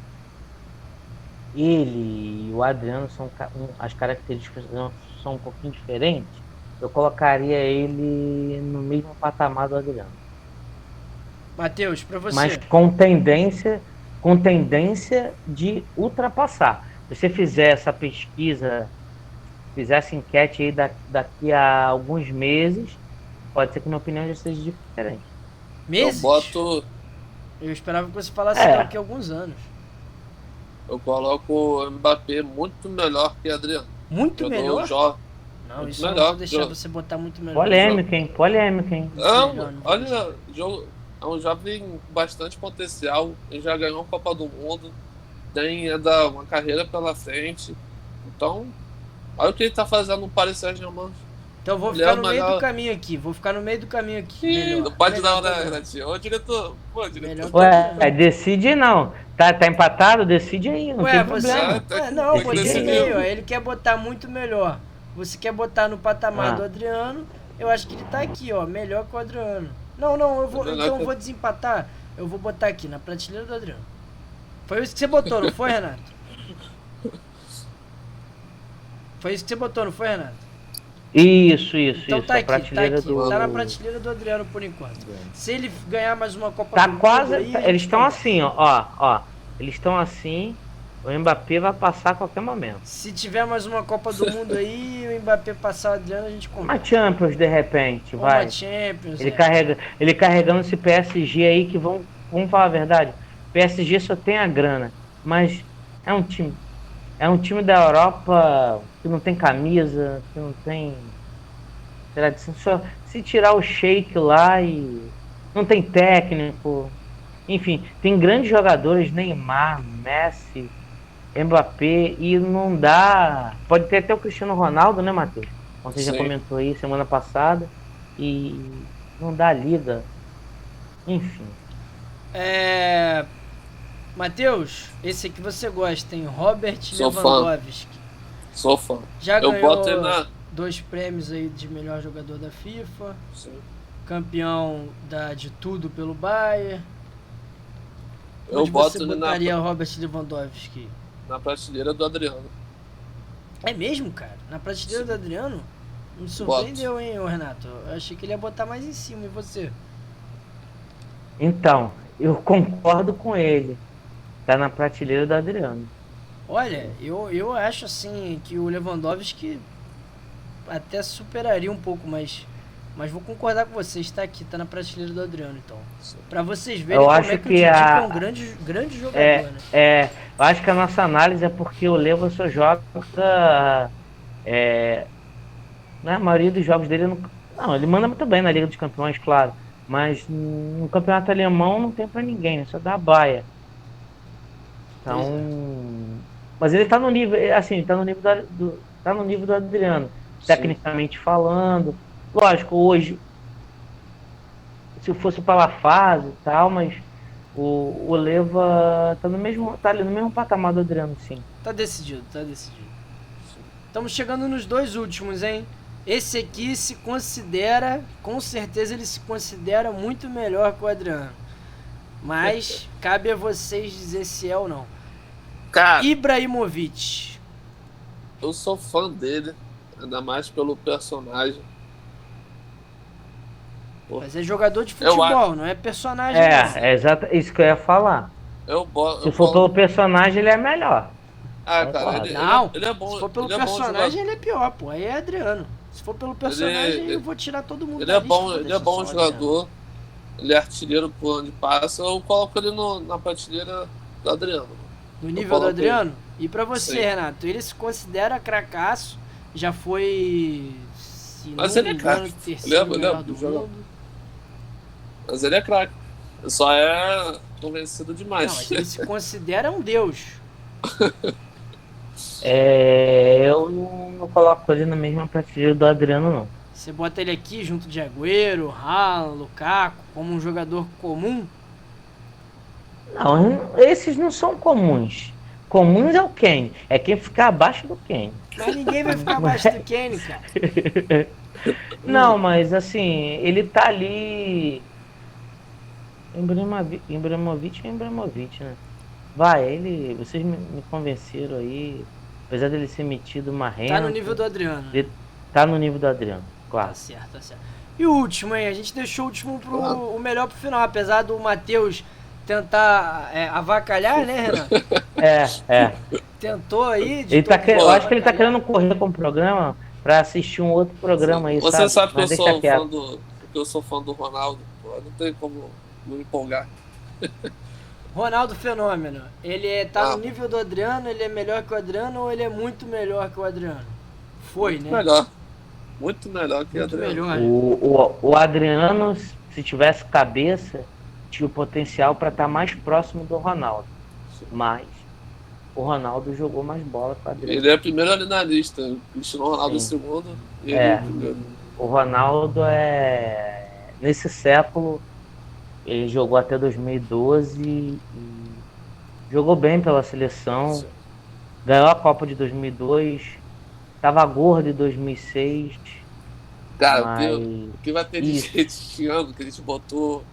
ele e o Adriano as características são um pouquinho diferentes, eu colocaria ele no mesmo patamar do Adriano. Matheus, pra você. Mas com tendência de ultrapassar. Se você fizer essa pesquisa, fizer essa enquete aí daqui a alguns meses, pode ser que minha opinião já seja diferente. Meses? Eu esperava que você falasse daqui a alguns anos. Eu coloco o Mbappé muito melhor que Adriano. Muito melhor? Não, muito isso melhor. não vou deixar você botar muito melhor. Polêmica, hein? Não, olha, É um jovem com bastante potencial. Ele já ganhou a Copa do Mundo. Tem ainda uma carreira pela frente. Então, olha o que ele tá fazendo no Paris Saint-Germain. Então vou Ele ficar é no o meio melhor- do caminho aqui. Vou ficar no meio do caminho aqui. Ih, Melhor. não pode Melhor, não, né, melhor. Renatinho? Ô, diretor. Pô, Melhor diretor. que- Ué, decide não. Tá empatado? Decide aí, não Ué, tem você. problema. Tá Ué, aqui, não, tem que botei decidir. meio. Ele quer botar muito melhor. Você quer botar no patamar Ah. do Adriano. Eu acho que ele tá aqui, ó. Melhor que o Adriano. Não, eu vou. Melhor Então que- eu vou desempatar. Eu vou botar aqui, na prateleira do Adriano. Foi isso que você botou, não foi, Renato? Foi isso que você botou, não foi, Renato? Isso, Então isso. tá A aqui, prateleira do... tá na prateleira do Adriano por enquanto. Se ele ganhar mais uma Copa Tá do Mundo quase. aí, Eles estão assim, ó. Eles estão assim. O Mbappé vai passar a qualquer momento. se tiver mais uma Copa do Mundo aí, o Mbappé passar o Adriano, a gente Uma conversa. Champions, de repente, vai. Uma Champions, Ele carregando esse PSG aí que vamos falar a verdade. PSG só tem a grana, mas é um time da Europa que não tem camisa, que não tem tradição. Só se tirar o Sheik lá e não tem técnico. Enfim, tem grandes jogadores, Neymar, Messi, Mbappé, e não dá. Pode ter até o Cristiano Ronaldo, né, Matheus? Como você já Sim. comentou aí semana passada. E não dá liga. Enfim. Matheus, esse aqui você gosta, hein? Robert Sou fã. Lewandowski. Sou fã. Já Eu ganhou boto ele na. 2 prêmios aí de melhor jogador da FIFA. Sim. Campeão de tudo pelo Bayern. Eu Onde boto você ele botaria o Robert Lewandowski? na prateleira do Adriano. É mesmo, cara? Na prateleira do Adriano? Me surpreendeu, hein, ô Renato? Eu achei que ele ia botar mais em cima. E você? Então, eu concordo com ele. Tá na prateleira do Adriano. Olha, eu acho assim que o Lewandowski até superaria um pouco, mas vou concordar com você. Está aqui, tá na prateleira do Adriano, então. Pra vocês verem Eu como acho é que o que Didi a- é um grande jogador, né? Eu acho que a nossa análise é porque o Levo só joga. Na maioria dos jogos dele. Não, ele manda muito bem na Liga dos Campeões, claro. Mas no campeonato alemão não tem pra ninguém, né? Só dá a baia. Então. Mas ele tá no nível. Assim, tá no nível tá no nível do Adriano. Sim. Tecnicamente falando. Lógico, hoje. Se fosse pela fase e tal, mas o Leva tá ali no mesmo patamar do Adriano, sim. Tá decidido. Estamos chegando nos 2 últimos, hein? Esse aqui se considera, com certeza ele se considera muito melhor que o Adriano. Mas cabe a vocês dizer se é ou não. Cara, Ibrahimovic. eu sou fã dele. Ainda mais pelo personagem. Mas é jogador de Eu futebol, não é personagem. não. É exato, isso que eu ia falar. Se for pelo personagem, ele é melhor. Ah, cara, Não, ele é bom. se for pelo ele é bom personagem, jogador. ele é pior, pô. Aí é Adriano. Se for pelo personagem, eu vou tirar todo mundo Ele da é lista, bom, vou ele é deixar bom só o Adriano. jogador. Ele é artilheiro por onde passa. Eu coloco ele na prateleira do Adriano. No nível do coloquei. Adriano? E pra você, Sim. Renato? Ele se considera cracaço, já foi, se Mas não ele é me engano, craque. terceiro Ele é melhor bom do jogador. mundo. Mas ele é craque. Ele só é convencido demais. Não, mas ele se considera um deus. Eu não coloco ele na mesma prateleira do Adriano, não. Você bota ele aqui junto de Agüero, Haaland, Lukaku, como um jogador comum? Não, esses não são comuns. Comuns é o Kane. É quem ficar abaixo do Kane. Mas ninguém vai ficar abaixo do Kane, cara. Não, mas assim, ele tá ali. Ibrahimovic é Ibrahimovic, né? Vocês me convenceram aí. Apesar dele ser metido marrento. Tá no nível do Adriano. Ele tá no nível do Adriano, claro. Tá certo. E o último, hein? A gente deixou o último o melhor pro final, apesar do Matheus tentar avacalhar, né, Renato? Tentou aí. de todo jeito Eu acho que ele tá avacalhar. querendo correr com o programa pra assistir um outro programa aí, Você sabe que Mas eu deixa sou quieto. fã que eu sou fã do Ronaldo. Pô, não tem como não me empolgar. Ronaldo Fenômeno. Ele tá Ah. no nível do Adriano, ele é melhor que o Adriano ou ele é muito melhor que o Adriano? Foi, Muito né? melhor. Muito melhor que o Muito Adriano. melhor. O Adriano, se tivesse cabeça, tinha o potencial para estar mais próximo do Ronaldo. Mas o Ronaldo jogou mais bola para Adriano. Ele é primeiro ali na lista, o Cristiano Ronaldo Sim. segundo e ele É. primeiro. O Ronaldo nesse século, ele jogou até 2012 e jogou bem pela seleção, Sim. ganhou a Copa de 2002, estava gordo em 2006, Cara, mas o que vai ter de isso. gente este ano que a gente botou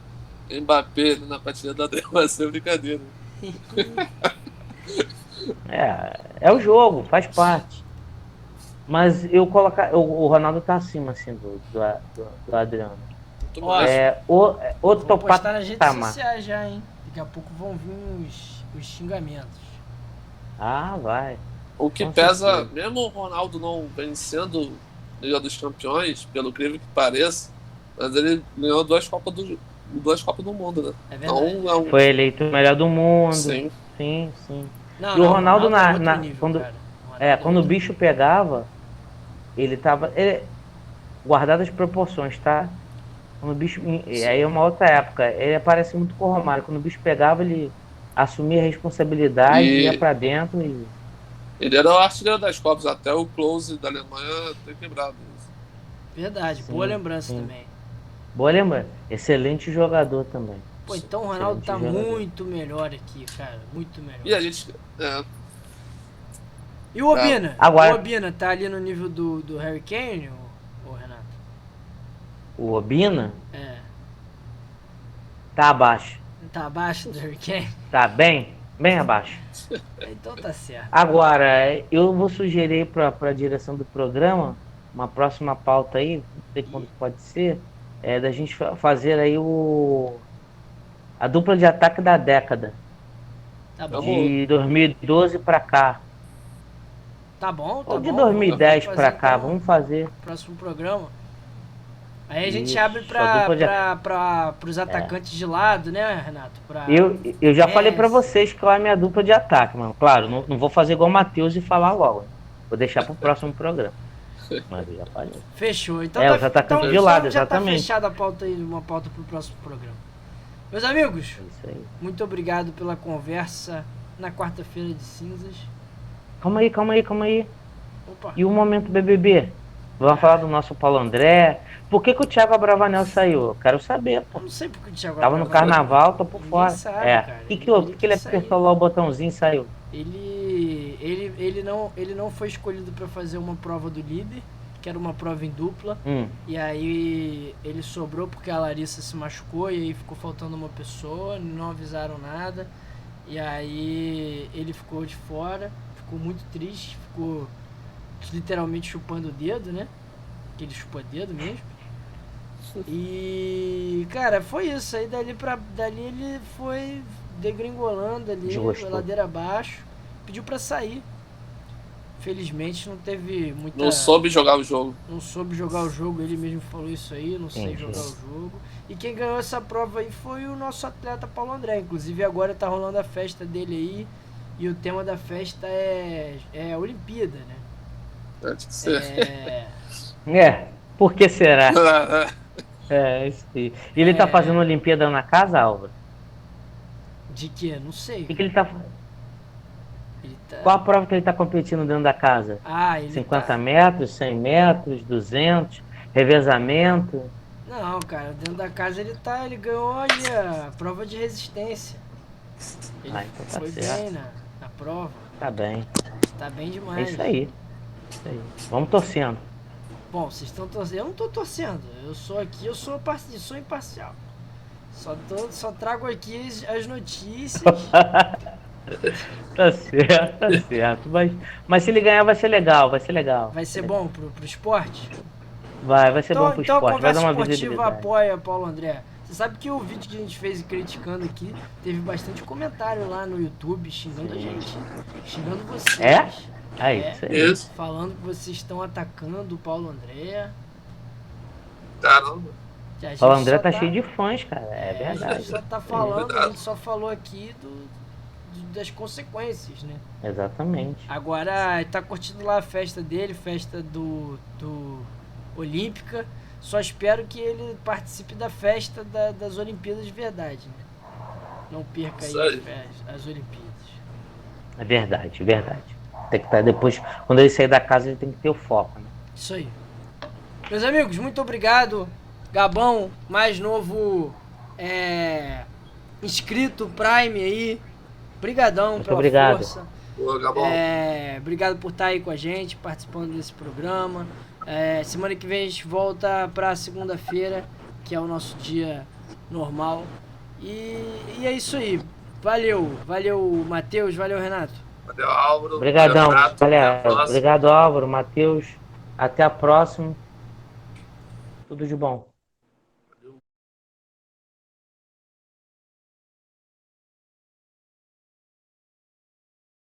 Mbappé na partida da Débora vai ser brincadeira. É o jogo, faz parte. Mas eu colocar, o Ronaldo tá acima assim do Adriano. Muito Ó, mais. Outro Vou postar nas redes patamar. sociais já, hein? Daqui a pouco vão vir os xingamentos. Ah, vai. O que com pesa, certeza. mesmo o Ronaldo não vencendo Liga dos Campeões, pelo incrível que pareça, mas ele ganhou duas Copas do Mundo, né? É verdade. Então, Foi eleito o melhor do mundo. sim. Sim, sim. Não, E o Ronaldo é outro nível, quando cara. O Ronaldo é quando o outro bicho nível. pegava, ele tava guardado as proporções, tá? Quando o bicho, e aí é uma outra época. Ele parece muito com o Romário. Quando o bicho pegava, ele assumia a responsabilidade, ia E pra dentro e ele era o artilheiro das Copas, até o Close da Alemanha ter quebrado isso. Verdade, boa sim, lembrança sim. também. Boa lembrança. Excelente jogador também. Pô, então o Ronaldo Excelente tá jogador. muito melhor aqui, cara. Muito melhor. E a gente. E o Obina? Agora- O Obina tá ali no nível do Harry Kane, ou Renato? O Obina É. tá abaixo. Tá abaixo do Harry Kane? Tá bem abaixo. Então tá certo. Agora, eu vou sugerir para a direção do programa uma próxima pauta aí, não sei quando pode ser, da gente fazer aí a dupla de ataque da década, Tá bom. de 2012 para cá, Tá bom, tá ou de bom. 2010 Vamos para fazer, cá, então, vamos fazer. próximo programa. Aí a gente Isso, abre a dupla de- pros atacantes de lado, né, Renato? Eu já falei para Messi. vocês que é a minha dupla de ataque, mano. Claro, não vou fazer igual o Matheus e falar logo. Vou deixar para o próximo programa. Mas eu já falei. Fechou. Então Os atacantes de então lado, já tá exatamente. fechada a pauta aí, uma pauta pro próximo programa. Meus amigos, É isso aí. muito obrigado pela conversa na quarta-feira de cinzas. Calma aí. Opa. E o momento BBB? Vamos falar do nosso Paulo André. Por que o Thiago Abravanel saiu? Eu quero saber, pô. Eu não sei porque o Thiago Tava no Abravanel- carnaval, tô por Ninguém fora. sabe, cara. O que ele quis sair. apertou lá o botãozinho e saiu? Ele não foi escolhido pra fazer uma prova do líder, que era uma prova em dupla. E aí ele sobrou porque a Larissa se machucou e aí ficou faltando uma pessoa, não avisaram nada. E aí ele ficou de fora, ficou muito triste, ficou literalmente chupando o dedo, né? Que ele chupa dedo mesmo. E cara, foi isso. Aí dali ele foi degringolando ali, Desgostou. ladeira abaixo, pediu pra sair. Felizmente não teve muita. Não soube jogar o jogo. Não soube jogar o jogo, ele mesmo falou isso aí, não sei Entendi. jogar o jogo. E quem ganhou essa prova aí foi o nosso atleta Paulo André. Inclusive agora tá rolando a festa dele aí. E o tema da festa é a Olimpíada, né? Antes que ser. Por que será? Isso aí. E ele tá fazendo Olimpíada na casa, Álvaro? De que? Não sei. O que ele tá fazendo? Ele tá... Qual a prova que ele tá competindo dentro da casa? Ele 50 tá... metros, 100 metros, 200, revezamento? Não, cara, dentro da casa ele ganhou ali a prova de resistência. Ele Então tá foi certo. bem na prova. Tá bem. Tá bem É demais. isso aí. Vamos torcendo. Bom, vocês estão torcendo. Eu não tô torcendo. Eu sou aqui, eu sou imparcial. Só trago aqui as notícias. Tá certo. Mas se ele ganhar vai ser legal. Vai ser bom pro esporte? Vai ser bom pro Então a esporte. Vai dar Conversa uma Esportiva visibilidade. apoia Paulo André. Você sabe que o vídeo que a gente fez criticando aqui, teve bastante comentário lá no YouTube xingando a gente. Xingando vocês. É? Isso aí. Isso. Falando que vocês estão atacando o Paulo André. Caramba. Que a gente Paulo André só tá cheio de fãs, cara. É A gente verdade. só tá falando, a gente só falou aqui das consequências, né? Exatamente. Agora tá curtindo lá a festa dele, festa do Olímpica. Só espero que ele participe da festa das Olimpíadas de verdade, né? não perca Isso aí aí. as Olimpíadas. É verdade, é verdade. Tem que estar depois, quando ele sair da casa, ele tem que ter o foco, né? Isso aí. Meus amigos, muito obrigado. Gabão, mais novo inscrito Prime aí. Brigadão Muito pela obrigado. força. Ô, Gabão. Obrigado por estar aí com a gente, participando desse programa. Semana que vem a gente volta pra segunda-feira, que é o nosso dia normal. E é isso aí. Valeu, Matheus, valeu, Renato. Valeu, Álvaro. Obrigadão, Valeu, Renato. Até a galera. próxima. Obrigado, Álvaro, Matheus. Até a próxima. Tudo de bom.